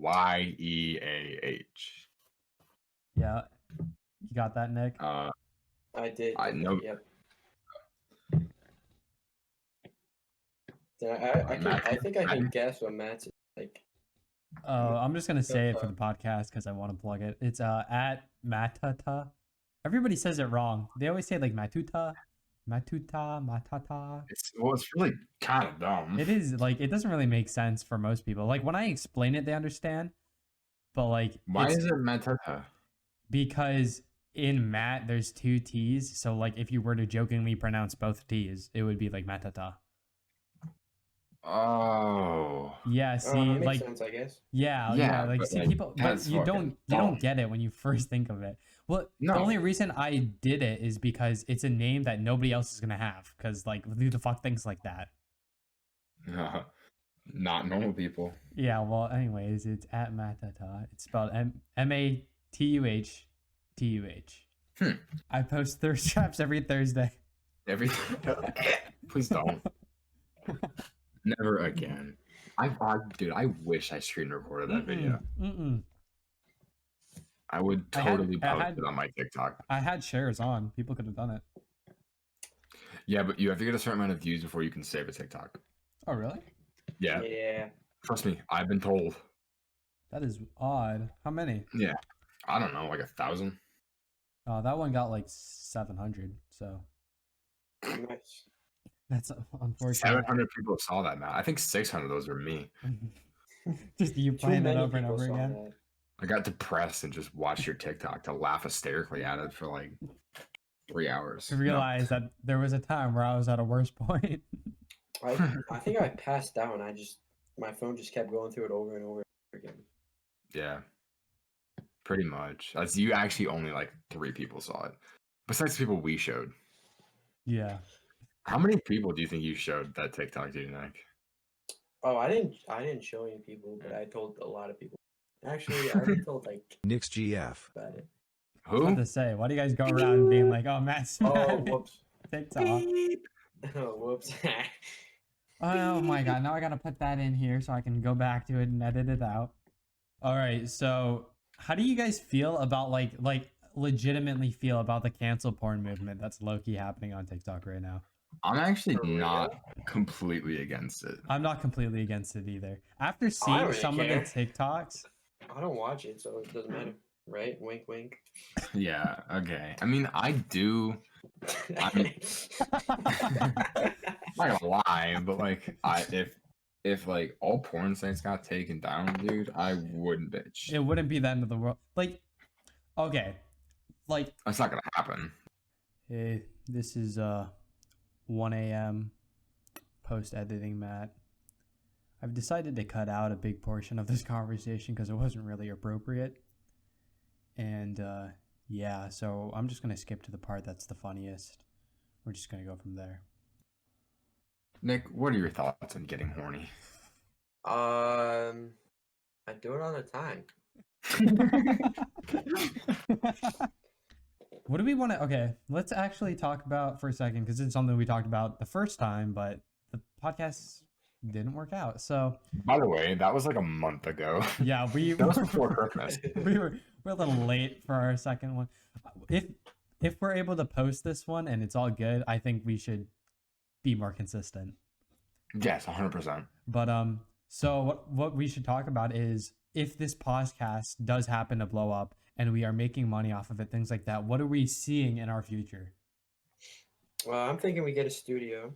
Speaker 2: Nickisyeah.
Speaker 3: Yeah, you got that, Nick.
Speaker 1: I did.
Speaker 2: I know.
Speaker 1: Yep. I think I can guess what Matt's like.
Speaker 3: Oh, I'm just gonna say it for the podcast because I want to plug it. It's at Matuhtuh. Everybody says it wrong. They always say like Matuhtuh, Matata.
Speaker 2: It's really kind of dumb.
Speaker 3: It is like it doesn't really make sense for most people. Like when I explain it, they understand. But like,
Speaker 2: Why is it Matuhtuh?
Speaker 3: because in Matt there's two T's. So like if you were to jokingly pronounce both T's, it would be like Matata.
Speaker 2: Oh.
Speaker 3: Yeah, see,
Speaker 1: That makes
Speaker 3: like
Speaker 1: sense, I guess.
Speaker 3: yeah, like
Speaker 2: but,
Speaker 3: see
Speaker 2: like,
Speaker 3: people, but
Speaker 2: that's
Speaker 3: you
Speaker 2: fucking
Speaker 3: don't
Speaker 2: dumb.
Speaker 3: get it when you first think of it. Well, the
Speaker 2: No.
Speaker 3: only reason I did it is because it's a name that nobody else is gonna have. Because like, who the fuck thinks like that?
Speaker 2: Not normal people.
Speaker 3: Yeah. Well, anyways, it's at Matata. It's spelled Matuhtuh. I post thirst traps every Thursday.
Speaker 2: Please don't. Never again. Dude, I wish I screen recorded that video. I would totally post it on my TikTok.
Speaker 3: I had shares on. People could have done it.
Speaker 2: Yeah, but you have to get a certain amount of views before you can save a TikTok.
Speaker 3: Oh, really?
Speaker 2: Yeah.
Speaker 1: Yeah.
Speaker 2: Trust me, I've been told.
Speaker 3: That is odd. How many?
Speaker 2: Yeah. I don't know, like 1,000.
Speaker 3: Oh, that one got like 700. So
Speaker 1: Nice.
Speaker 3: that's unfortunate.
Speaker 2: 700 people saw that, Matt. I think 600 of those were me.
Speaker 3: Just you
Speaker 1: Too
Speaker 3: playing it
Speaker 1: many
Speaker 3: over and
Speaker 1: people
Speaker 3: over
Speaker 1: saw
Speaker 3: again.
Speaker 1: that.
Speaker 2: I got depressed and just watched your TikTok to laugh hysterically at it for like 3 hours.
Speaker 3: To realize that there was a time where I was at a worse point.
Speaker 1: I think I passed out. And my phone just kept going through it over and over again.
Speaker 2: Yeah. Pretty much. As you actually only like 3 people saw it. Besides the people we showed.
Speaker 3: Yeah.
Speaker 2: How many people do you think you showed that TikTok to, Nick?
Speaker 1: Oh, I didn't show any people, but I told a lot of people. Actually, I already told like
Speaker 4: nickisyeah.
Speaker 1: about it.
Speaker 3: What to say? Why do you guys go around being like, "Oh, Matt's
Speaker 1: Oh,
Speaker 3: mad at
Speaker 1: whoops.
Speaker 3: TikTok"?
Speaker 1: Oh, whoops.
Speaker 3: Oh my god! Now I gotta put that in here so I can go back to it and edit it out. All right. So, how do you guys feel about like legitimately feel about the cancel porn movement that's low key happening on TikTok right now?
Speaker 2: I'm actually
Speaker 1: For real?
Speaker 2: not completely against it.
Speaker 3: I'm not completely against it either. After
Speaker 1: I
Speaker 3: seeing
Speaker 1: don't really
Speaker 3: some
Speaker 1: care.
Speaker 3: of the TikToks,
Speaker 1: I don't watch it, so it doesn't matter, right? Wink, wink.
Speaker 2: Yeah, okay. I mean, I do. I'm not gonna lie, but like, if if like all porn sites got taken down, dude, I wouldn't bitch.
Speaker 3: It wouldn't be the end of the world. Like, okay, like
Speaker 2: That's not gonna happen.
Speaker 3: hey, this is 1 a.m. post editing, Matt. I've decided to cut out a big portion of this conversation because it wasn't really appropriate. And yeah, so I'm just gonna skip to the part that's the funniest. We're just gonna go from there.
Speaker 2: Nick, what are your thoughts on getting horny?
Speaker 1: I do it all the time.
Speaker 3: What do we want to? Okay, let's actually talk about for a second because it's something we talked about the first time, but the podcast didn't work out. So,
Speaker 2: By the way, that was like a month ago.
Speaker 3: yeah,
Speaker 2: That was before Christmas.
Speaker 3: we're a little late for our second one. If we're able to post this one and it's all good, I think we should be more consistent.
Speaker 2: Yes, 100%.
Speaker 3: But so what we should talk about is if this podcast does happen to blow up and we are making money off of it, things like that, what are we seeing in our future?
Speaker 1: Well, I'm thinking we get a studio.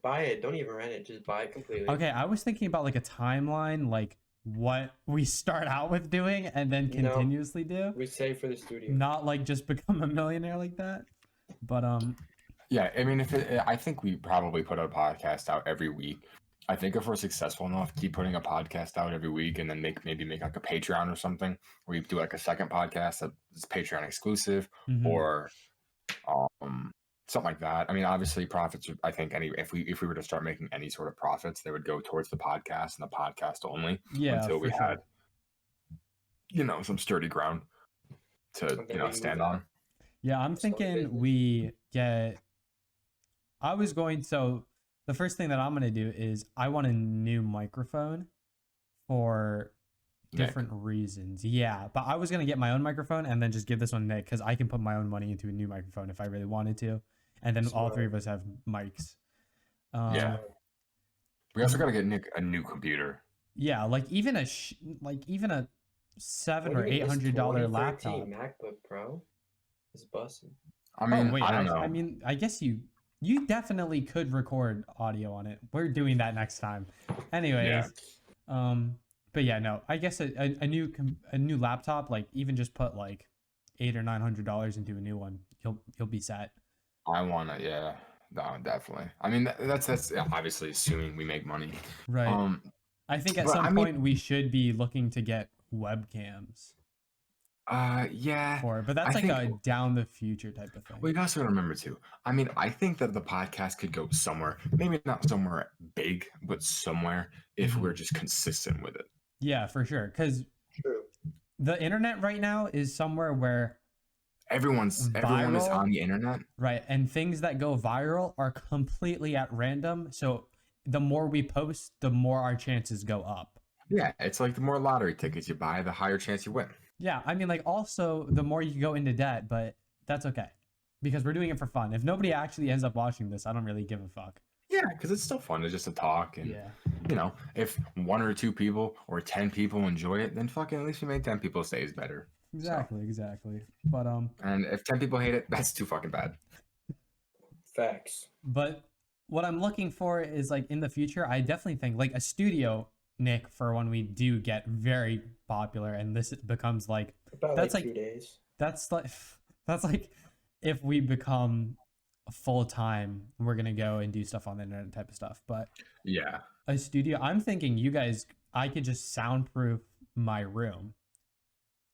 Speaker 1: Buy it. Don't even rent it. Just buy it completely.
Speaker 3: Okay, I was thinking about like a timeline, like what we start out with doing and then
Speaker 1: No.
Speaker 3: continuously do.
Speaker 1: We save for the studio.
Speaker 3: Not like just become a millionaire like that. But
Speaker 2: Yeah, I mean, I think we probably put a podcast out every week. I think if we're successful enough, keep putting a podcast out every week, and then maybe make like a Patreon or something, where you do like a second podcast that's Patreon exclusive,
Speaker 3: mhm.
Speaker 2: or something like that. I mean, obviously, profits. I think if we were to start making any sort of profits, they would go towards the podcast and the podcast only.
Speaker 3: Yeah,
Speaker 2: until we
Speaker 3: for
Speaker 2: had, some sturdy ground to stand on.
Speaker 3: Yeah, I'm thinking we get. So the first thing that I'm gonna do is I want a new microphone for different reasons. Yeah, but I was gonna get my own microphone and then just give this one Nick because I can put my own money into a new microphone if I really wanted to, and then all three of us have mics.
Speaker 2: Yeah. We also gotta get Nick a new computer.
Speaker 3: Yeah, like even a $700 or $800 laptop.
Speaker 1: MacBook Pro is busting.
Speaker 2: I mean,
Speaker 3: Oh wait,
Speaker 2: I don't know.
Speaker 3: I mean, I guess you definitely could record audio on it. We're doing that next time. Anyways, but yeah, no, I guess a new laptop, like even just put like $800 or $900 into a new one, you'll be set.
Speaker 2: I want to, yeah, no, definitely. I mean, that's obviously assuming we make money,
Speaker 3: right? I think at some point we should be looking to get webcams.
Speaker 2: Yeah.
Speaker 3: But that's like a down the future type of thing.
Speaker 2: Well, you also gotta remember too. I mean, I think that the podcast could go somewhere, maybe not somewhere big, but somewhere if we're just consistent with it.
Speaker 3: Yeah, for sure. Because the internet right now is somewhere where
Speaker 2: everyone is on the internet,
Speaker 3: right? And things that go viral are completely at random. So the more we post, the more our chances go up.
Speaker 2: Yeah, it's like the more lottery tickets you buy, the higher chance you win.
Speaker 3: Yeah, I mean, like also the more you go into debt, but that's okay because we're doing it for fun. If nobody actually ends up watching this, I don't really give a fuck.
Speaker 2: Yeah, because it's still fun to talk, and if 1 or 2 people or 10 people enjoy it, then fucking at least we made 10 people's days better.
Speaker 3: Exactly. But
Speaker 2: and if 10 people hate it, that's too fucking bad.
Speaker 1: Facts.
Speaker 3: But what I'm looking for is like in the future, I definitely think like a studio, Nick, for when we do get very popular and this becomes like
Speaker 1: about 2 days.
Speaker 3: That's like if we become full time, we're gonna go and do stuff on the internet type of stuff. But
Speaker 2: yeah,
Speaker 3: a studio, I'm thinking I could just soundproof my room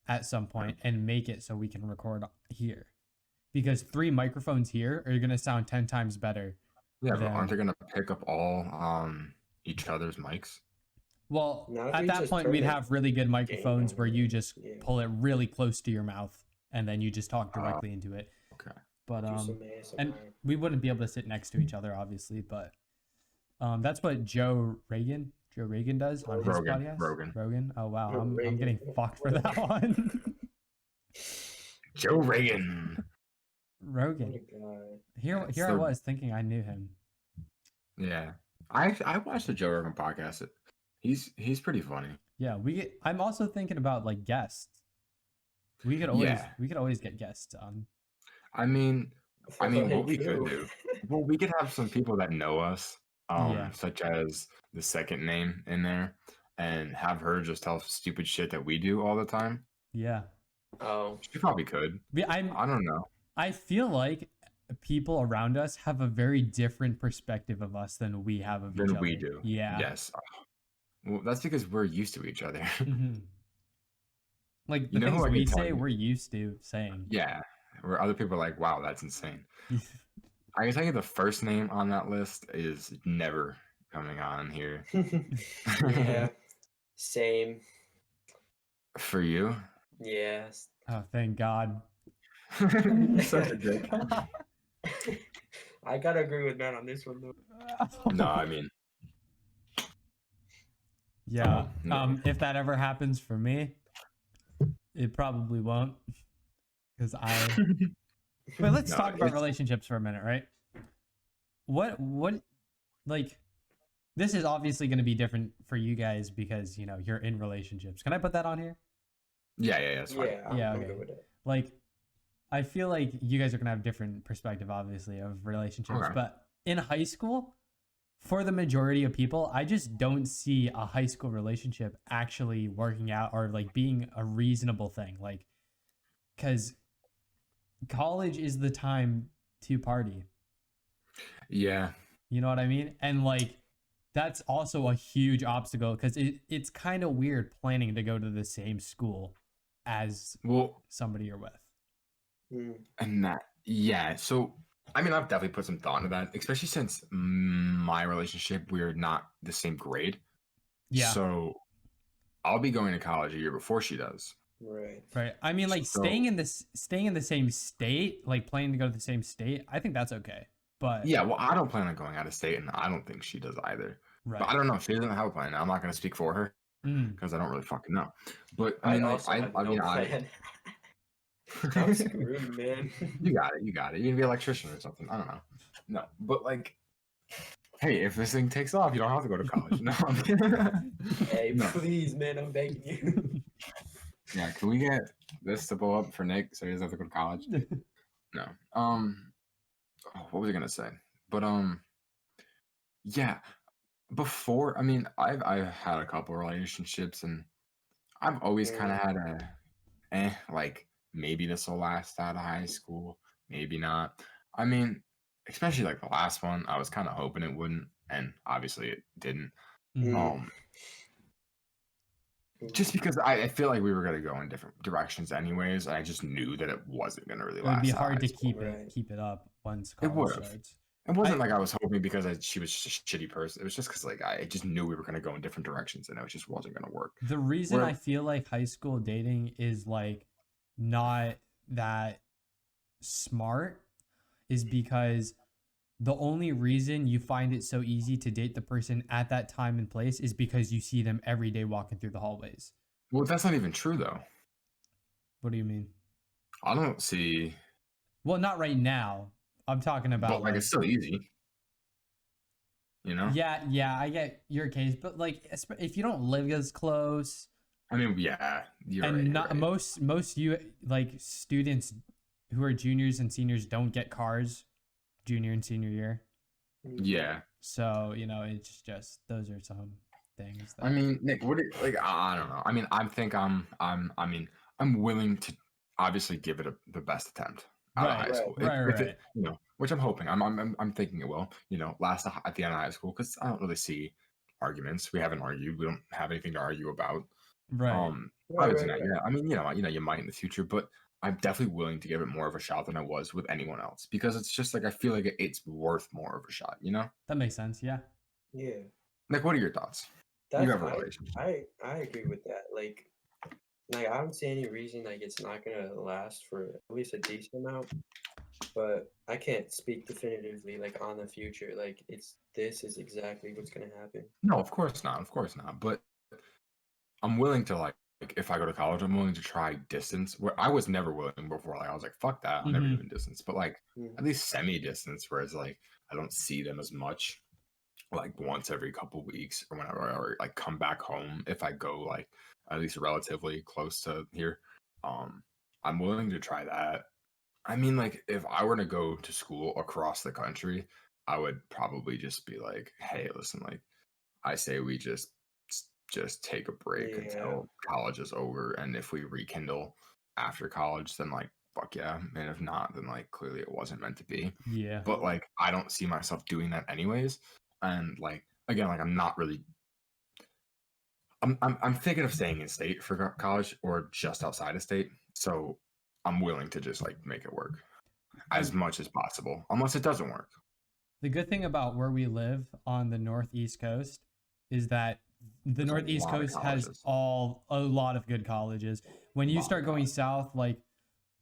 Speaker 3: at some point and make it so we can record here, because 3 microphones here are gonna sound 10 times better.
Speaker 2: Yeah, but aren't they gonna pick up all each other's mics?
Speaker 3: Well, at that point, we'd have really good microphones where you just pull it really close to your mouth and then you just talk directly into it.
Speaker 2: Okay.
Speaker 3: But and we wouldn't be able to sit next to each other, obviously. But that's what Joe Rogan does on his podcast. Rogan. Oh wow, I'm getting fucked for that one.
Speaker 2: Joe Rogan.
Speaker 3: Here I was thinking I knew him.
Speaker 2: Yeah, I watched the Joe Rogan podcast. He's pretty funny.
Speaker 3: Yeah, I'm also thinking about like guests. We could always get guests on.
Speaker 2: I mean, what we could do. Well, we could have some people that know us
Speaker 3: Yeah.
Speaker 2: such as the second name in there, and have her just tell stupid shit that we do all the time.
Speaker 3: Yeah.
Speaker 1: Oh,
Speaker 2: She probably could.
Speaker 3: I'm
Speaker 2: I don't know.
Speaker 3: I feel like people around us have a very different perspective of us than we have of each
Speaker 2: Than
Speaker 3: other.
Speaker 2: we do.
Speaker 3: Yeah.
Speaker 2: Yes. Well, that's because we're used to each other.
Speaker 3: Mhm. Like the
Speaker 2: You know who
Speaker 3: things
Speaker 2: I
Speaker 3: we
Speaker 2: could tell
Speaker 3: say,
Speaker 2: you?
Speaker 3: we're used to saying.
Speaker 2: Yeah. Where other people are like, wow, that's insane. I can tell you the first name on that list is never coming on here.
Speaker 1: yeah, same.
Speaker 2: For you?
Speaker 1: Yes.
Speaker 3: Oh, thank God.
Speaker 2: You're such a dick.
Speaker 1: I gotta agree with Matt on this one though.
Speaker 2: No, I mean,
Speaker 3: Yeah.
Speaker 2: no.
Speaker 3: If that ever happens for me, it probably won't. Because But let's
Speaker 2: No,
Speaker 3: talk about
Speaker 2: it's
Speaker 3: relationships for a minute, right? What like this is obviously going to be different for you guys because you're in relationships. Can I put that on here?
Speaker 2: yeah, it's fine.
Speaker 1: Yeah,
Speaker 3: Yeah,
Speaker 1: I'm
Speaker 3: okay.
Speaker 1: good with it.
Speaker 3: Like I feel like you guys are going to have different perspective obviously of relationships,
Speaker 2: Okay.
Speaker 3: but in high school, for the majority of people, I just don't see a high school relationship actually working out or like being a reasonable thing. Like cuz college is the time to party.
Speaker 2: Yeah.
Speaker 3: You know what I mean? And like that's also a huge obstacle because it's kind of weird planning to go to the same school as
Speaker 2: Well,
Speaker 3: somebody you're with.
Speaker 2: and that, yeah. So, I mean, I've definitely put some thought into that, especially since my relationship, we're not the same grade.
Speaker 3: Yeah.
Speaker 2: So, I'll be going to college a year before she does.
Speaker 1: Right.
Speaker 3: Right. I mean, like
Speaker 2: So-
Speaker 3: staying in the same state, like planning to go to the same state, I think that's okay. But
Speaker 2: Yeah, well, I don't plan on going out of state, and I don't think she does either.
Speaker 3: right.
Speaker 2: But I don't know. She doesn't have a plan. I'm not going to speak for her
Speaker 3: Mm.
Speaker 2: because I don't really fucking know. But I
Speaker 1: I
Speaker 2: mean, like,
Speaker 1: also have
Speaker 2: I
Speaker 1: no
Speaker 2: mean,
Speaker 1: plan. I'm screwed, man.
Speaker 2: You got it. You got it. You can be an electrician or something. I don't know. No, but like, hey, if this thing takes off, you don't have to go to college. No.
Speaker 1: Hey,
Speaker 2: No.
Speaker 1: please, man, I'm begging you.
Speaker 2: Yeah, can we get this to blow up for Nick so he doesn't have to go to college? No. What was I gonna say? But yeah. Before, I mean, I've had a couple relationships, and I've always kind of had like maybe this will last out of high school, maybe not. I mean, especially like the last one, I was kind of hoping it wouldn't, and obviously it didn't.
Speaker 3: Mhm.
Speaker 2: Just because I feel like we were gonna go in different directions anyways. I just knew that it wasn't gonna really
Speaker 3: It would
Speaker 2: last.
Speaker 3: be
Speaker 2: out of
Speaker 3: hard
Speaker 2: high
Speaker 3: to
Speaker 2: school.
Speaker 1: Right.
Speaker 3: keep it up once
Speaker 2: It
Speaker 3: college
Speaker 2: would've.
Speaker 3: starts.
Speaker 2: It wasn't like I was hoping because she was just a shitty person. It was just because like I just knew we were gonna go in different directions, and it just wasn't gonna work.
Speaker 3: The reason
Speaker 2: Where-
Speaker 3: I feel like high school dating is like not that smart is because the only reason you find it so easy to date the person at that time and place is because you see them every day walking through the hallways.
Speaker 2: Well, that's not even true though.
Speaker 3: What do you mean?
Speaker 2: I don't see.
Speaker 3: Well, not right now. I'm talking about
Speaker 2: But like it's still easy. You know?
Speaker 3: yeah, I get your case, but like if you don't live as close,
Speaker 2: I mean, yeah, you're
Speaker 3: and
Speaker 2: right. you're
Speaker 3: not
Speaker 2: right.
Speaker 3: most you like students who are juniors and seniors don't get cars junior and senior year.
Speaker 2: Yeah.
Speaker 3: So, it's just those are some things that
Speaker 2: I mean, Nick, like I don't know. I mean, I'm willing to obviously give it the best attempt out of high
Speaker 1: Right,
Speaker 2: school.
Speaker 3: right,
Speaker 2: If
Speaker 3: right.
Speaker 2: it, which I'm hoping. I'm thinking it will. Last at the end of high school because I don't really see arguments. We haven't argued. We don't have anything to argue about.
Speaker 3: right.
Speaker 2: Obviously
Speaker 1: right.
Speaker 2: not. Yeah. I mean, you might in the future, but I'm definitely willing to give it more of a shot than I was with anyone else because it's just like I feel like it's worth more of a shot.
Speaker 3: That makes sense. Yeah.
Speaker 1: Yeah.
Speaker 2: Nick, what are your thoughts?
Speaker 1: That's,
Speaker 2: You have a relationship.
Speaker 1: I agree with that. Like I don't see any reason like it's not gonna last for at least a decent amount. But I can't speak definitively like on the future. Like this is exactly what's gonna happen.
Speaker 2: No, of course not. Of course not. But I'm willing to like if I go to college, I'm willing to try distance. Where I was never willing before. Like I was like, fuck that. I'm never
Speaker 3: Mhm.
Speaker 2: doing distance. But like at least semi-distance, where it's like I don't see them as much, like once every couple weeks or whenever, or like come back home if I go like at least relatively close to here. I'm willing to try that. I mean, like if I were to go to school across the country, I would probably just be like, hey, listen, like I say we just take a break until college is over, and if we rekindle after college, then like fuck yeah, and if not, then like clearly it wasn't meant to be.
Speaker 3: Yeah.
Speaker 2: But like I don't see myself doing that anyways, and like again, like I'm not really. I'm thinking of staying in state for college or just outside of state, so I'm willing to just like make it work as much as possible, unless it doesn't work.
Speaker 3: The good thing about where we live on the Northeast Coast is that the Northeast Coast has a lot of good colleges. When you start going south, like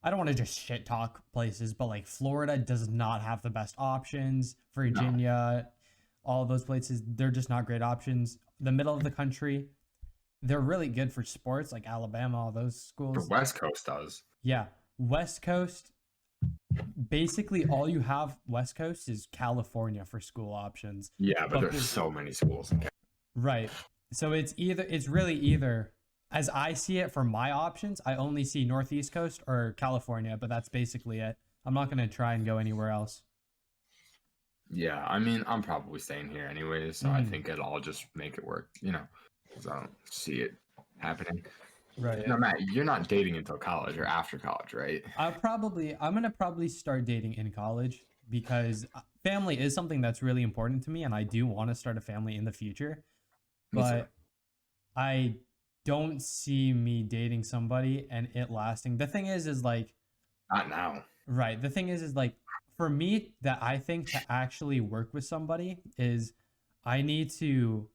Speaker 3: I don't want to just shit talk places, but like Florida does not have the best options. Virginia, all of those places, they're just not great options. The middle of the country, they're really good for sports, like Alabama, all those schools.
Speaker 2: The West Coast does.
Speaker 3: Yeah. West Coast, basically all you have West Coast is California for school options.
Speaker 2: Yeah, but there's so many schools.
Speaker 3: Right. So it's really either, as I see it for my options, I only see Northeast Coast or California, but that's basically it. I'm not going to try and go anywhere else.
Speaker 2: Yeah, I mean, I'm probably staying here anyways, so I think I'll just make it work, because I don't see it happening.
Speaker 3: Right.
Speaker 2: No, Matt, you're not dating until college or after college, right?
Speaker 3: I'm going to probably start dating in college because family is something that's really important to me, and I do want to start a family in the future. But I don't see me dating somebody and it lasting. The thing is like...
Speaker 2: Not now.
Speaker 3: Right. The thing is like, for me, that I think to actually work with somebody is I need to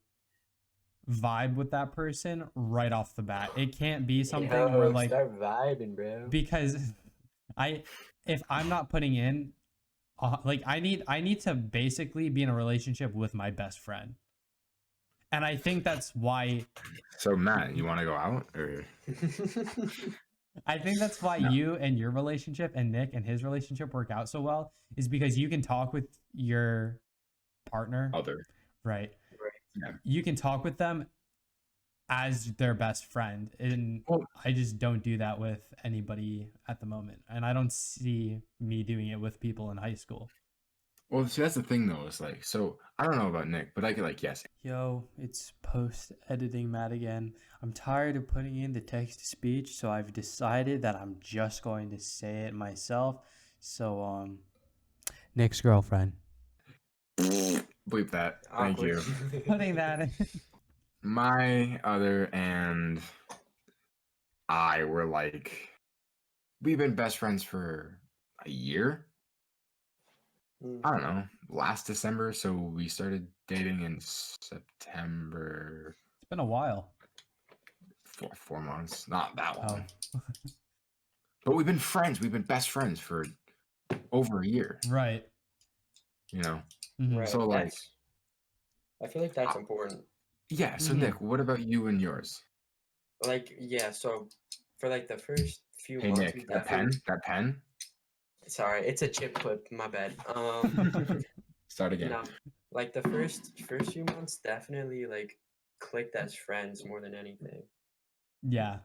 Speaker 3: vibe with that person right off the bat. It can't be something where like...
Speaker 1: Start vibing, bro.
Speaker 3: Because if I'm not putting in... like I need to basically be in a relationship with my best friend. And I think that's why...
Speaker 2: So, Matt, you want to go out? Or...
Speaker 3: I think that's why you and your relationship and Nick and his relationship work out so well, is because you can talk with your partner. Right.
Speaker 2: Yeah.
Speaker 3: You can talk with them as their best friend. And I just don't do that with anybody at the moment. And I don't see me doing it with people in high school.
Speaker 2: Well, see, that's the thing, though. It's like, so I don't know about Nick, but I could like, yes.
Speaker 3: Yo, it's post-editing Matt again. I'm tired of putting in the text-to-speech, so I've decided that I'm just going to say it myself. So, Nick's girlfriend.
Speaker 2: Bleep that. Thank you.
Speaker 3: Putting that in.
Speaker 2: My other and I were like, we've been best friends for a year. I don't know, last December, so we started dating in September.
Speaker 3: It's been a while.
Speaker 2: 4 months, not that long.
Speaker 3: Oh.
Speaker 2: But we've been friends. We've been best friends for over a year.
Speaker 3: Right.
Speaker 2: Mm-hmm.
Speaker 1: Right.
Speaker 2: So like,
Speaker 1: I feel like that's important.
Speaker 2: Yeah. So Nick, what about you and yours?
Speaker 1: Like, yeah. So for like the first few months,
Speaker 2: Nick, that pen.
Speaker 1: Sorry, it's a chip clip. My bad.
Speaker 2: Start again.
Speaker 1: Like the first few months, definitely like clicked as friends more than anything.
Speaker 3: Yeah.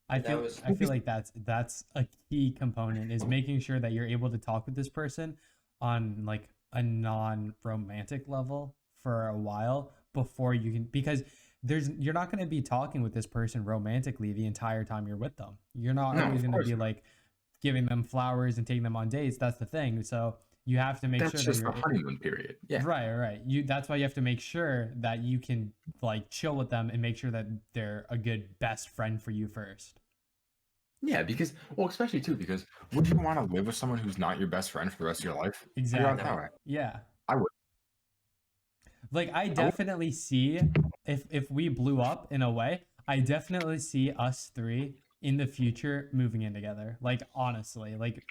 Speaker 3: I feel like that's a key component, is making sure that you're able to talk with this person on like a non-romantic level for a while before you can, because you're not going to be talking with this person romantically the entire time you're with them. You're not always going to be like giving them flowers and taking them on dates. That's the thing. So you have to make sure that
Speaker 2: just the honeymoon period. Yeah.
Speaker 3: Right. That's why you have to make sure that you can like chill with them and make sure that they're a good best friend for you first.
Speaker 2: Yeah, because especially too, because would you want to live with someone who's not your best friend for the rest of your life?
Speaker 3: Exactly. Yeah.
Speaker 2: I would.
Speaker 3: Like I definitely see if we blew up in a way, I definitely see us three in the future moving in together. Like honestly, like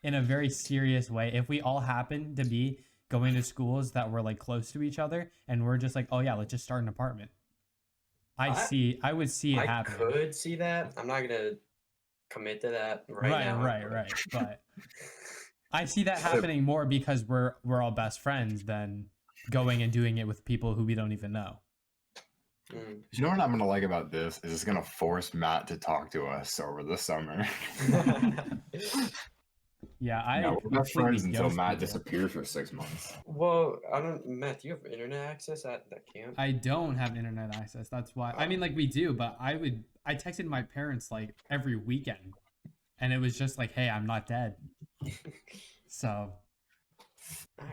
Speaker 3: in a very serious way. If we all happen to be going to schools that were like close to each other and we're just like, oh yeah, let's just start an apartment. I would see it happen.
Speaker 1: I could see that. I'm not gonna commit to that now.
Speaker 3: Right. But I see that happening more because we're all best friends than going and doing it with people who we don't even know.
Speaker 2: You know what I'm gonna like about this is it's gonna force Matt to talk to us over the summer.
Speaker 3: Yeah, I
Speaker 2: No, we're best
Speaker 3: completely
Speaker 2: friends until
Speaker 3: ghost
Speaker 2: Matt
Speaker 3: people.
Speaker 2: disappears for 6 months.
Speaker 1: Well, I don't. Matt, do you have internet access at that camp?
Speaker 3: I don't have internet access. That's why. I mean, like we do, but I texted my parents like every weekend, and it was just like, "Hey, I'm not dead." So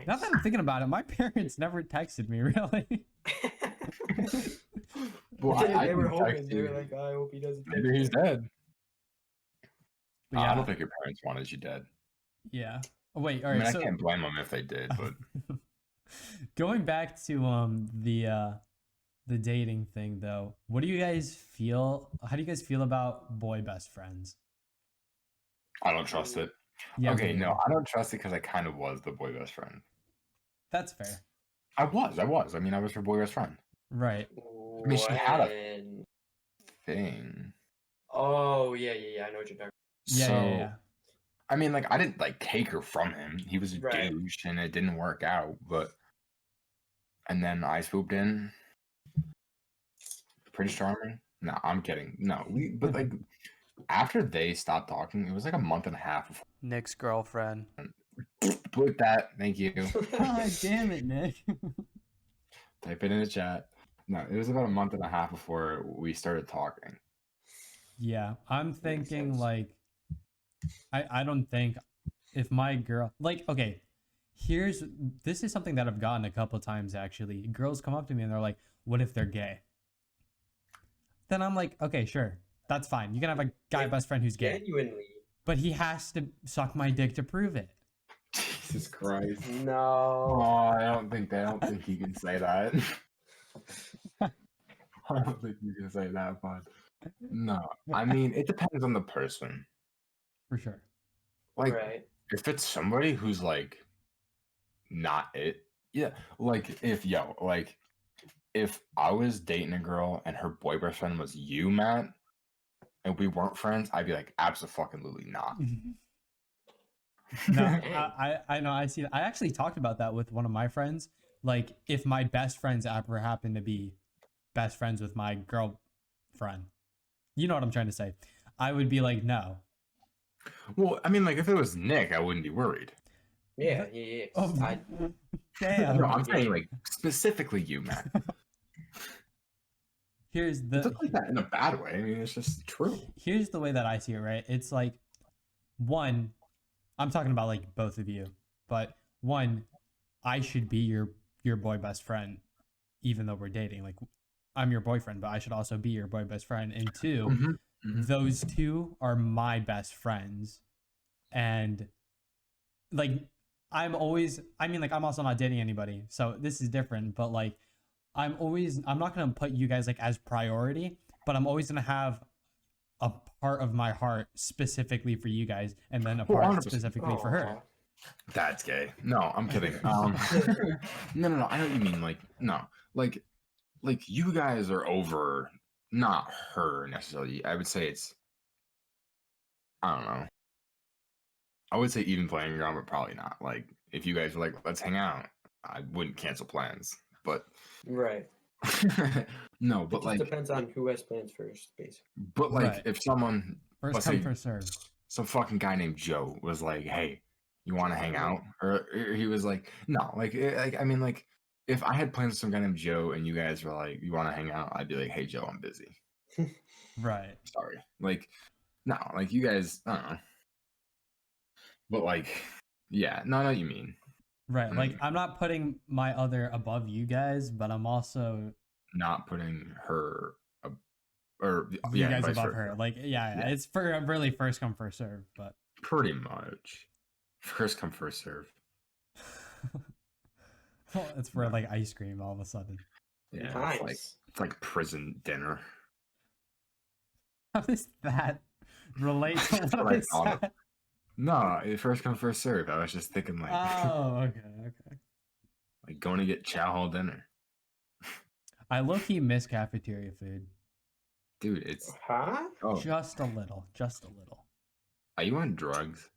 Speaker 3: now that
Speaker 1: Nice.
Speaker 3: I'm thinking about it, my parents never texted me really.
Speaker 2: Well,
Speaker 1: they were
Speaker 2: can
Speaker 1: hoping.
Speaker 2: text
Speaker 1: They were
Speaker 2: you.
Speaker 1: like, I hope he doesn't.
Speaker 2: Maybe he's dead.
Speaker 3: But
Speaker 2: I
Speaker 3: yeah,
Speaker 2: don't think your parents wanted you dead.
Speaker 3: yeah. Oh, wait, all
Speaker 2: I
Speaker 3: right.
Speaker 2: mean, I
Speaker 3: So
Speaker 2: can't blame them if they did, but
Speaker 3: going back to the dating thing though, what do you guys feel? How do you guys feel about boy best friends?
Speaker 2: I don't trust it.
Speaker 3: Yeah.
Speaker 2: Okay,
Speaker 3: me
Speaker 2: no,
Speaker 3: neither.
Speaker 2: I don't trust it because I kind of was the boy best friend.
Speaker 3: That's fair.
Speaker 2: I was. I mean, I was her boy best friend.
Speaker 3: Right.
Speaker 2: I mean, she had a
Speaker 1: When-
Speaker 2: thing.
Speaker 1: Oh yeah. I know what you're talking.
Speaker 3: Yeah,
Speaker 2: So,
Speaker 3: yeah.
Speaker 2: I mean, like, I didn't like take her from him. He was a
Speaker 1: Right.
Speaker 2: douche, and it didn't work out. And then I swooped in. Prince Charming? No, I'm kidding. No, but like after they stopped talking, it was like a month and a half. Before.
Speaker 3: Nick's girlfriend.
Speaker 2: Put that. Thank you.
Speaker 3: God damn it, Nick.
Speaker 2: Type it in the chat. No, it was about a month and a half before we started talking.
Speaker 3: Yeah, I'm thinking
Speaker 1: sense.
Speaker 3: like I don't think if my girl like okay, this is something that I've gotten a couple times actually. Girls come up to me and they're like, "What if they're gay?" Then I'm like, "Okay, sure. That's fine. You can have a guy
Speaker 1: Wait,
Speaker 3: best friend who's gay,
Speaker 1: Genuinely.
Speaker 3: but he has to suck my dick to prove it."
Speaker 2: Jesus Christ. Oh,
Speaker 1: No.
Speaker 2: I don't think he can say that. I don't think you can say that, but no. I mean, it depends on the person.
Speaker 3: For sure.
Speaker 2: Like,
Speaker 1: Right.
Speaker 2: if it's somebody who's like not it, yeah. Like if I was dating a girl and her boy best friend was you, Matt, and we weren't friends, I'd be like, absolutely not.
Speaker 3: No,
Speaker 1: Dang.
Speaker 3: I know. I see. I actually talked about that with one of my friends. Like, if my best friends ever happen to be best friends with my girlfriend, you know what I'm trying to say. I would be like, no.
Speaker 2: Well, I mean, like if it was Nick, I wouldn't be worried.
Speaker 1: Yeah.
Speaker 3: Oh,
Speaker 1: I,
Speaker 3: damn.
Speaker 2: No, I'm saying like specifically you, Matt.
Speaker 3: Here's
Speaker 2: It's
Speaker 3: the
Speaker 2: not like that in a bad way. I mean, it's just true.
Speaker 3: here's the way that I see it. Right? It's like one. I'm talking about like both of you, but one, I should be your boy best friend, even though we're dating. Like, I'm your boyfriend, but I should also be your boy best friend. And 2, those two are my best friends, and like I'm also not dating anybody, so this is different, but like I'm not gonna put you guys like as priority, but I'm always gonna have a part of my heart specifically for you guys, and then a
Speaker 2: Well,
Speaker 3: part
Speaker 2: 100%.
Speaker 3: specifically for her.
Speaker 1: Aw.
Speaker 2: That's gay. No, I'm kidding. No. I know what you mean. Like, no, like you guys are over, not her necessarily. I would say it's, I don't know. I would say even playing ground, but probably not. Like, if you guys were like, let's hang out, I wouldn't cancel plans. But
Speaker 1: Right.
Speaker 2: no,
Speaker 1: It
Speaker 2: but
Speaker 1: just
Speaker 2: like,
Speaker 1: depends on who has plans first, basically.
Speaker 2: but like,
Speaker 3: Right.
Speaker 2: if someone,
Speaker 3: First
Speaker 2: let's
Speaker 3: come,
Speaker 2: say,
Speaker 3: first serve.
Speaker 2: some fucking guy named Joe was like, "Hey, you want to hang out?" Or he was like, "No." I mean, like, if I had plans with some guy named Joe and you guys were like, "You want to hang out?" I'd be like, "Hey, Joe, I'm busy.
Speaker 3: Right.
Speaker 2: Sorry." Like, no, like you guys, I don't know. But like, yeah, no, I know what you mean.
Speaker 3: Right. Like, I'm not putting my other above you guys, but I'm also
Speaker 2: Not putting her, or
Speaker 3: you
Speaker 2: yeah,
Speaker 3: guys
Speaker 2: vice
Speaker 3: above
Speaker 2: versa.
Speaker 3: her. Like, yeah,
Speaker 2: Yeah.
Speaker 3: it's for really first come, first serve, but
Speaker 2: Pretty much. First come, first serve.
Speaker 3: it's for like ice cream all of a sudden.
Speaker 2: Yeah,
Speaker 1: Nice.
Speaker 2: it's like prison dinner.
Speaker 3: How does that relate to
Speaker 2: That's
Speaker 3: what
Speaker 2: what I
Speaker 3: I
Speaker 2: thought.
Speaker 3: said?
Speaker 2: No, first come, first serve. I was just thinking like,
Speaker 3: Oh, okay.
Speaker 2: like going to get chow hall dinner.
Speaker 3: I low-key miss cafeteria food.
Speaker 2: Dude, it's
Speaker 1: Huh?
Speaker 3: Just a little.
Speaker 2: Are you on drugs?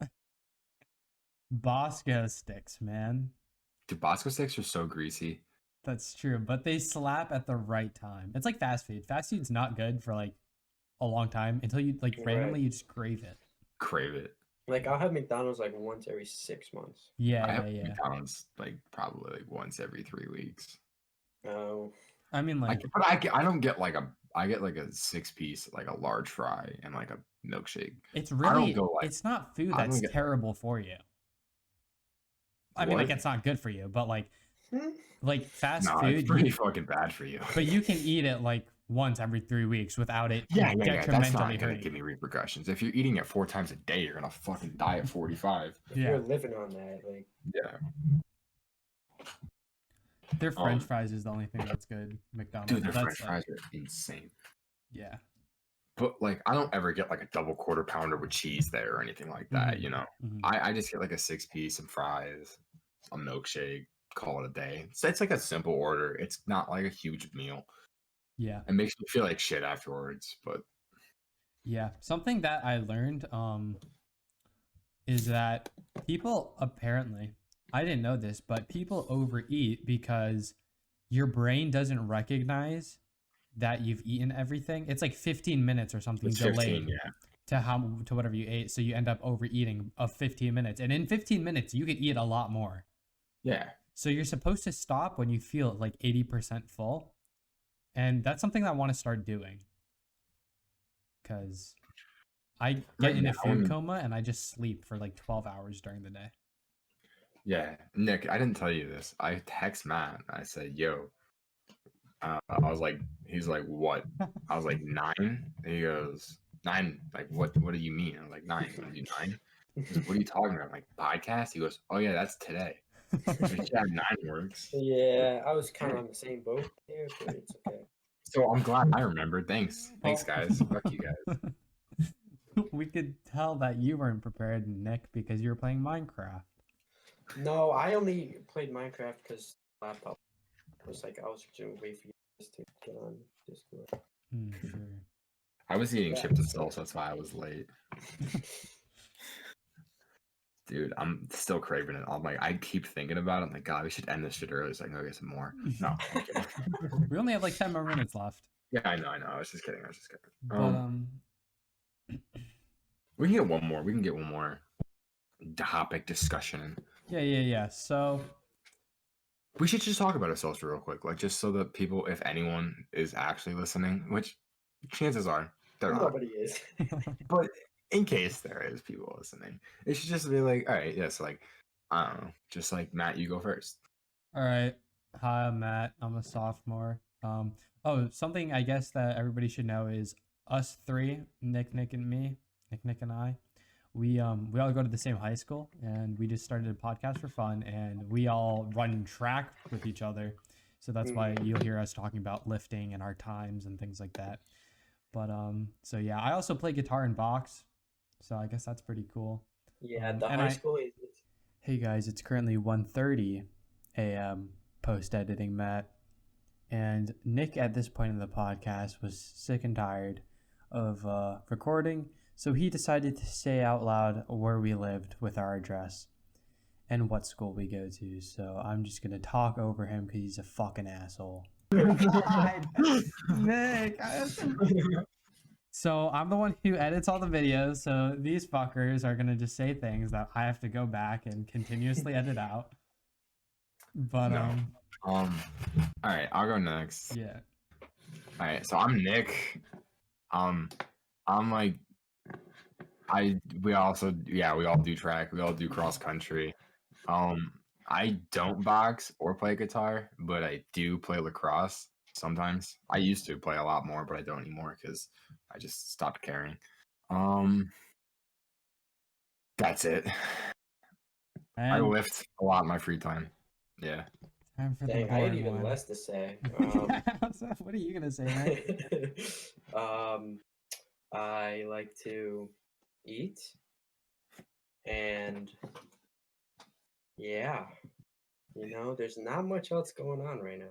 Speaker 3: Bosco sticks, man.
Speaker 2: Dude, Bosco sticks are so greasy.
Speaker 3: That's true, but they slap at the right time. It's like fast food. Fast food's not good for like a long time until you like
Speaker 1: Right.
Speaker 3: randomly you just crave it.
Speaker 2: Crave it.
Speaker 1: Like I'll have McDonald's like once every 6 months.
Speaker 2: I have
Speaker 3: Yeah.
Speaker 2: McDonald's like probably like once every 3 weeks.
Speaker 1: Oh,
Speaker 3: I mean, like,
Speaker 2: I don't get like I get like a 6-piece, like a large fry and like a milkshake.
Speaker 3: it's
Speaker 2: I
Speaker 3: really,
Speaker 2: don't go like
Speaker 3: it's not food
Speaker 2: I don't
Speaker 3: that's
Speaker 2: get
Speaker 3: terrible for you. I mean, like,
Speaker 2: what?
Speaker 3: it's not good for you, but like fast
Speaker 2: No,
Speaker 3: food,
Speaker 2: it's pretty fucking bad for you.
Speaker 3: but you can eat it like once every 3 weeks without it
Speaker 2: Yeah. That's not
Speaker 3: detrimentally
Speaker 2: gonna
Speaker 3: hurting
Speaker 2: give
Speaker 3: you.
Speaker 2: me repercussions. If you're eating it 4 times a day, you're gonna fucking die at 45.
Speaker 1: if
Speaker 3: Yeah.
Speaker 1: you're living on that, like
Speaker 2: Yeah.
Speaker 3: Their French fries is the only thing that's good. McDonald's.
Speaker 2: Dude, their
Speaker 3: That's
Speaker 2: French
Speaker 3: like,
Speaker 2: fries are insane.
Speaker 3: yeah.
Speaker 2: But like, I don't ever get like a double quarter pounder with cheese there or anything like that.
Speaker 3: Mhm.
Speaker 2: You know,
Speaker 3: Mhm.
Speaker 2: I just get like a 6-piece, some fries, a milkshake, call it a day. So it's like a simple order. It's not like a huge meal.
Speaker 3: Yeah.
Speaker 2: It makes me feel like shit afterwards, but
Speaker 3: Yeah. Something that I learned is that people apparently, I didn't know this, but people overeat because your brain doesn't recognize that you've eaten everything. It's like 15 minutes or something
Speaker 2: it's
Speaker 3: delayed
Speaker 2: 15, yeah.
Speaker 3: to whatever you ate, so you end up overeating of 15 minutes. And in 15 minutes, you could eat a lot more.
Speaker 2: Yeah.
Speaker 3: So you're supposed to stop when you feel like 80% full. And that's something I want to start doing. Cuz I get
Speaker 2: Right
Speaker 3: in a
Speaker 2: now,
Speaker 3: food coma and I just sleep for like 12 hours during the day.
Speaker 2: Yeah. Nick, I didn't tell you this. I text Matt. I said, yo, I was like, he's like, what? I was like, 9? And he goes, 9? Like, what do you mean? I was like, 9. You want to do 9? He goes, what are you talking about? I'm like, podcast? He goes, oh, yeah, that's today. I was like, yeah, 9 works.
Speaker 1: yeah, I was kind of on the same boat there, but it's okay.
Speaker 2: So I'm glad I remembered. Thanks, guys. Fuck you guys.
Speaker 3: We could tell that you weren't prepared, Nick, because you were playing Minecraft.
Speaker 1: No, I only played Minecraft because laptop was like I was just gonna wait for you guys to get on Discord.
Speaker 3: Sure.
Speaker 2: I was eating
Speaker 1: Yeah.
Speaker 2: chips and salsa, that's why I was late. Dude, I'm still craving it. I'm like, I keep thinking about it. I'm like, God, we should end this shit early so I can go get some more. No. I'm kidding.
Speaker 3: We only have like 10 more minutes left.
Speaker 2: Yeah, I know. I was just kidding.
Speaker 3: But
Speaker 2: We can get one more. We can get one more topic discussion.
Speaker 3: yeah. So
Speaker 2: We should just talk about ourselves real quick, like just so that people, if anyone is actually listening, which chances are they're not,
Speaker 1: Nobody is.
Speaker 2: but in case there is people listening, it should just be like, all right, yes, like I don't know, just like Matt, you go first.
Speaker 3: all right. Hi, I'm Matt. I'm a sophomore. Something I guess that everybody should know is us three, Nick and me, Nick and I. We all go to the same high school, and we just started a podcast for fun, and we all run track with each other. So that's why you'll hear us talking about lifting and our times and things like that. But so yeah, I also play guitar and box. So I guess that's pretty cool.
Speaker 1: Yeah, the
Speaker 3: and
Speaker 1: high school is.
Speaker 3: Hey guys, it's currently 1:30 a.m. post editing Matt. And Nick at this point in the podcast was sick and tired of recording, so he decided to say out loud where we lived with our address and what school we go to. So I'm just gonna talk over him because he's a fucking asshole. God, Nick. So I'm the one who edits all the videos, so these fuckers are gonna just say things that I have to go back and continuously edit out. But
Speaker 2: No. All right, I'll go next.
Speaker 3: yeah.
Speaker 2: All right, so I'm Nick. I'm like, we all do track, we all do cross country. I don't box or play guitar, but I do play lacrosse sometimes. I used to play a lot more, but I don't anymore because I just stopped caring. That's it.
Speaker 3: And
Speaker 2: I lift a lot in my free time. Yeah.
Speaker 3: time for the
Speaker 1: Dang, I had
Speaker 3: boring
Speaker 1: even
Speaker 3: one.
Speaker 1: less to say.
Speaker 3: What are you gonna say, man?
Speaker 1: I like to eat, and yeah, there's not much else going on right now.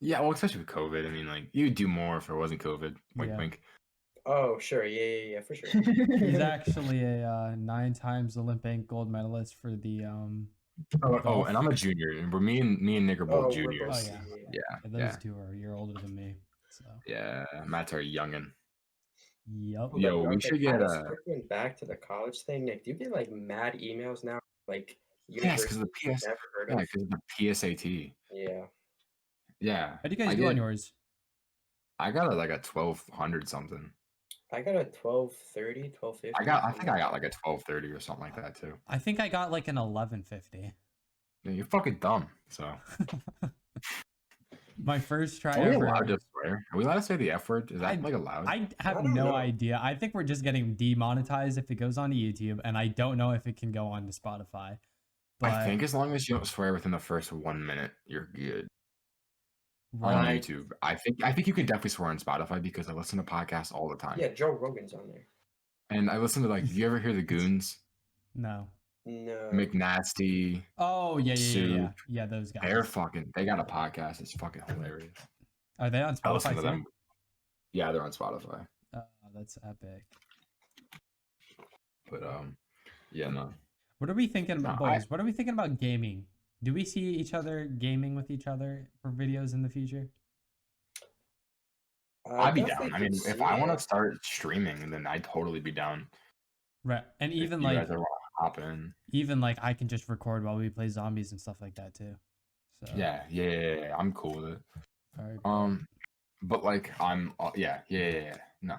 Speaker 2: Yeah, well, especially with COVID. I mean, like, you would do more if it wasn't COVID. Wink,
Speaker 3: Yeah.
Speaker 2: wink.
Speaker 1: Oh, sure, yeah, for sure.
Speaker 3: He's actually a 9 times Olympic gold medalist for the
Speaker 2: Oh, and I'm a junior, and me and Nick are both
Speaker 1: we're
Speaker 2: juniors.
Speaker 1: both-
Speaker 3: Oh, yeah.
Speaker 2: Yeah,
Speaker 3: Those
Speaker 2: yeah.
Speaker 3: two are a year older than me. So
Speaker 2: Yeah, Matt's our youngin.
Speaker 3: Yep.
Speaker 1: But
Speaker 2: Yo,
Speaker 1: bro,
Speaker 2: we should get
Speaker 1: kind of
Speaker 2: a
Speaker 1: circling back to the college thing, Nick, do you get like mad emails now? Like
Speaker 2: yes, because
Speaker 1: universities
Speaker 2: of the
Speaker 1: you've
Speaker 2: PS
Speaker 1: never heard
Speaker 2: yeah,
Speaker 1: of?
Speaker 2: because of the PSAT.
Speaker 1: Yeah.
Speaker 2: Yeah,
Speaker 3: How do you guys
Speaker 2: I
Speaker 3: do on
Speaker 2: get
Speaker 3: yours?
Speaker 2: I got like a 1200 something.
Speaker 1: I got a 1230, 1250.
Speaker 2: I think I got like a 1230 or something like that too.
Speaker 3: I think I got like an 1150.
Speaker 2: Yeah, you're fucking dumb. So
Speaker 3: My first try
Speaker 2: are we
Speaker 3: ever.
Speaker 2: allowed to swear? Are we allowed to say the F word? Is that
Speaker 3: I-
Speaker 2: like allowed?
Speaker 3: I have
Speaker 1: I don't
Speaker 3: no
Speaker 1: know.
Speaker 3: idea. I think we're just getting demonetized if it goes onto YouTube, and I don't know if it can go on to Spotify. But
Speaker 2: I think as long as you don't swear within the first 1 minute, you're good. On
Speaker 3: right,
Speaker 2: YouTube. I think you can definitely swear on Spotify because I listen to podcasts all the time.
Speaker 1: Yeah, Joe Rogan's on there.
Speaker 2: And I listen to like, do you ever hear the Goons?
Speaker 3: no.
Speaker 1: No.
Speaker 2: McNasty,
Speaker 3: Oh
Speaker 2: Soup.
Speaker 3: yeah. Those guys.
Speaker 2: They got a podcast. It's fucking hilarious.
Speaker 3: Are they on
Speaker 2: I listen
Speaker 3: Spotify
Speaker 2: to
Speaker 3: too?
Speaker 2: them. Yeah, they're on Spotify.
Speaker 3: Oh, that's epic.
Speaker 2: But yeah, no.
Speaker 3: What are we thinking about,
Speaker 2: No,
Speaker 3: boys? What are we thinking about gaming? Do we see each other gaming with each other for videos in the future?
Speaker 2: I'd be
Speaker 1: definitely
Speaker 2: down. I mean,
Speaker 1: could
Speaker 2: if
Speaker 1: see
Speaker 2: I want to
Speaker 1: that.
Speaker 2: start streaming, then I'd totally be down.
Speaker 3: Right, and
Speaker 2: If
Speaker 3: even
Speaker 2: you
Speaker 3: like
Speaker 2: guys ever want to hop in.
Speaker 3: even like I can just record while we play zombies and stuff like that too. So
Speaker 2: Yeah. I'm cool with it.
Speaker 3: very cool.
Speaker 2: But like yeah. No.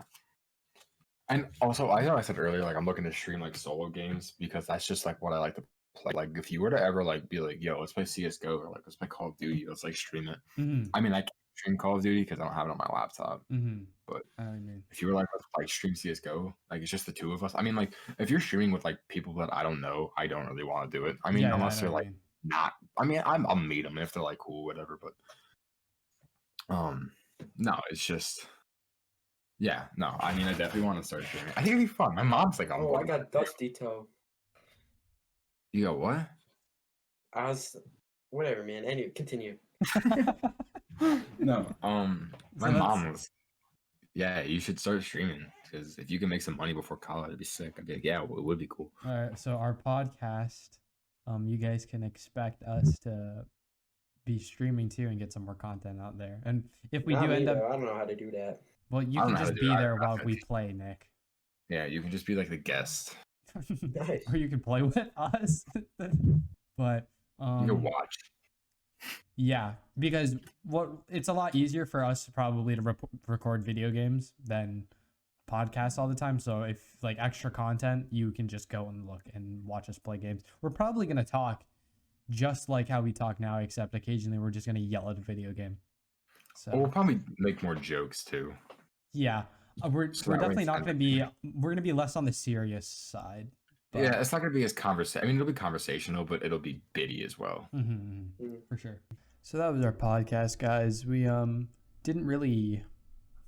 Speaker 2: And also, I know I said earlier, like I'm looking to stream like solo games because that's just like what I like to play. Like if you were to ever like be like, yo, let's play CS:GO or like let's play Call of Duty, let's like stream it.
Speaker 3: Mm-hmm.
Speaker 2: I mean, I can't stream Call of Duty because I don't have it on my laptop.
Speaker 3: Mm-hmm.
Speaker 2: But
Speaker 3: I mean,
Speaker 2: if you were like let's like stream CS:GO, like it's just the two of us. I mean, like if you're streaming with like people that I don't know, I don't really want to do it. I mean,
Speaker 3: yeah,
Speaker 2: unless
Speaker 3: I
Speaker 2: they're
Speaker 3: know what
Speaker 2: like
Speaker 3: you mean.
Speaker 2: not. I mean, I'll meet them if they're like cool, whatever. But no, it's just. Yeah, no, I mean, I definitely want to start streaming. I think it'd be fun. My mom's like,
Speaker 1: Oh, I got Dusty Toe.
Speaker 2: You got what?
Speaker 1: Whatever, man. Anyway, continue.
Speaker 2: No, my
Speaker 3: So
Speaker 2: mom was, yeah, you should start streaming because if you can make some money before college, it'd be sick. I'd be like, yeah, it would be cool.
Speaker 3: All right, so our podcast, you guys can expect us to be streaming too and get some more content out there. And if we
Speaker 1: Not
Speaker 3: do
Speaker 1: me,
Speaker 3: end up,
Speaker 1: though. I don't know how to do that.
Speaker 3: well, you
Speaker 2: I don't
Speaker 3: can
Speaker 2: know how
Speaker 3: just
Speaker 2: to do
Speaker 3: be
Speaker 2: it.
Speaker 3: there
Speaker 2: I'm
Speaker 3: while
Speaker 2: not
Speaker 3: we
Speaker 2: finished.
Speaker 3: play, Nick.
Speaker 2: Yeah, you can just be like the guest.
Speaker 1: Nice.
Speaker 3: Or you can play with us. But
Speaker 2: You can watch.
Speaker 3: yeah, because it's a lot easier for us probably to record video games than podcasts all the time. So if like extra content, you can just go and look and watch us play games. We're probably gonna talk just like how we talk now, except occasionally we're just gonna yell at a video game. So
Speaker 2: We'll probably make more jokes too.
Speaker 3: yeah, we're
Speaker 2: So that way
Speaker 3: definitely
Speaker 2: it's
Speaker 3: not gonna be. We're gonna be less on the serious side. But,
Speaker 2: Yeah, it's not gonna be as conversation. I mean, it'll be conversational, but it'll be bitty as well.
Speaker 3: For sure. So that was our podcast, guys. We didn't really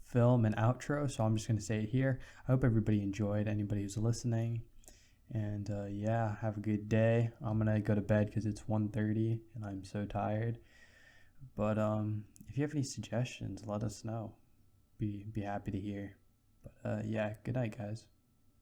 Speaker 3: film an outro, so I'm just gonna say it here. I hope everybody enjoyed. Anybody who's listening, and yeah, have a good day. I'm gonna go to bed because it's 1:30 and I'm so tired. But if you have any suggestions, let us know. Be happy to hear. But yeah, good night, guys.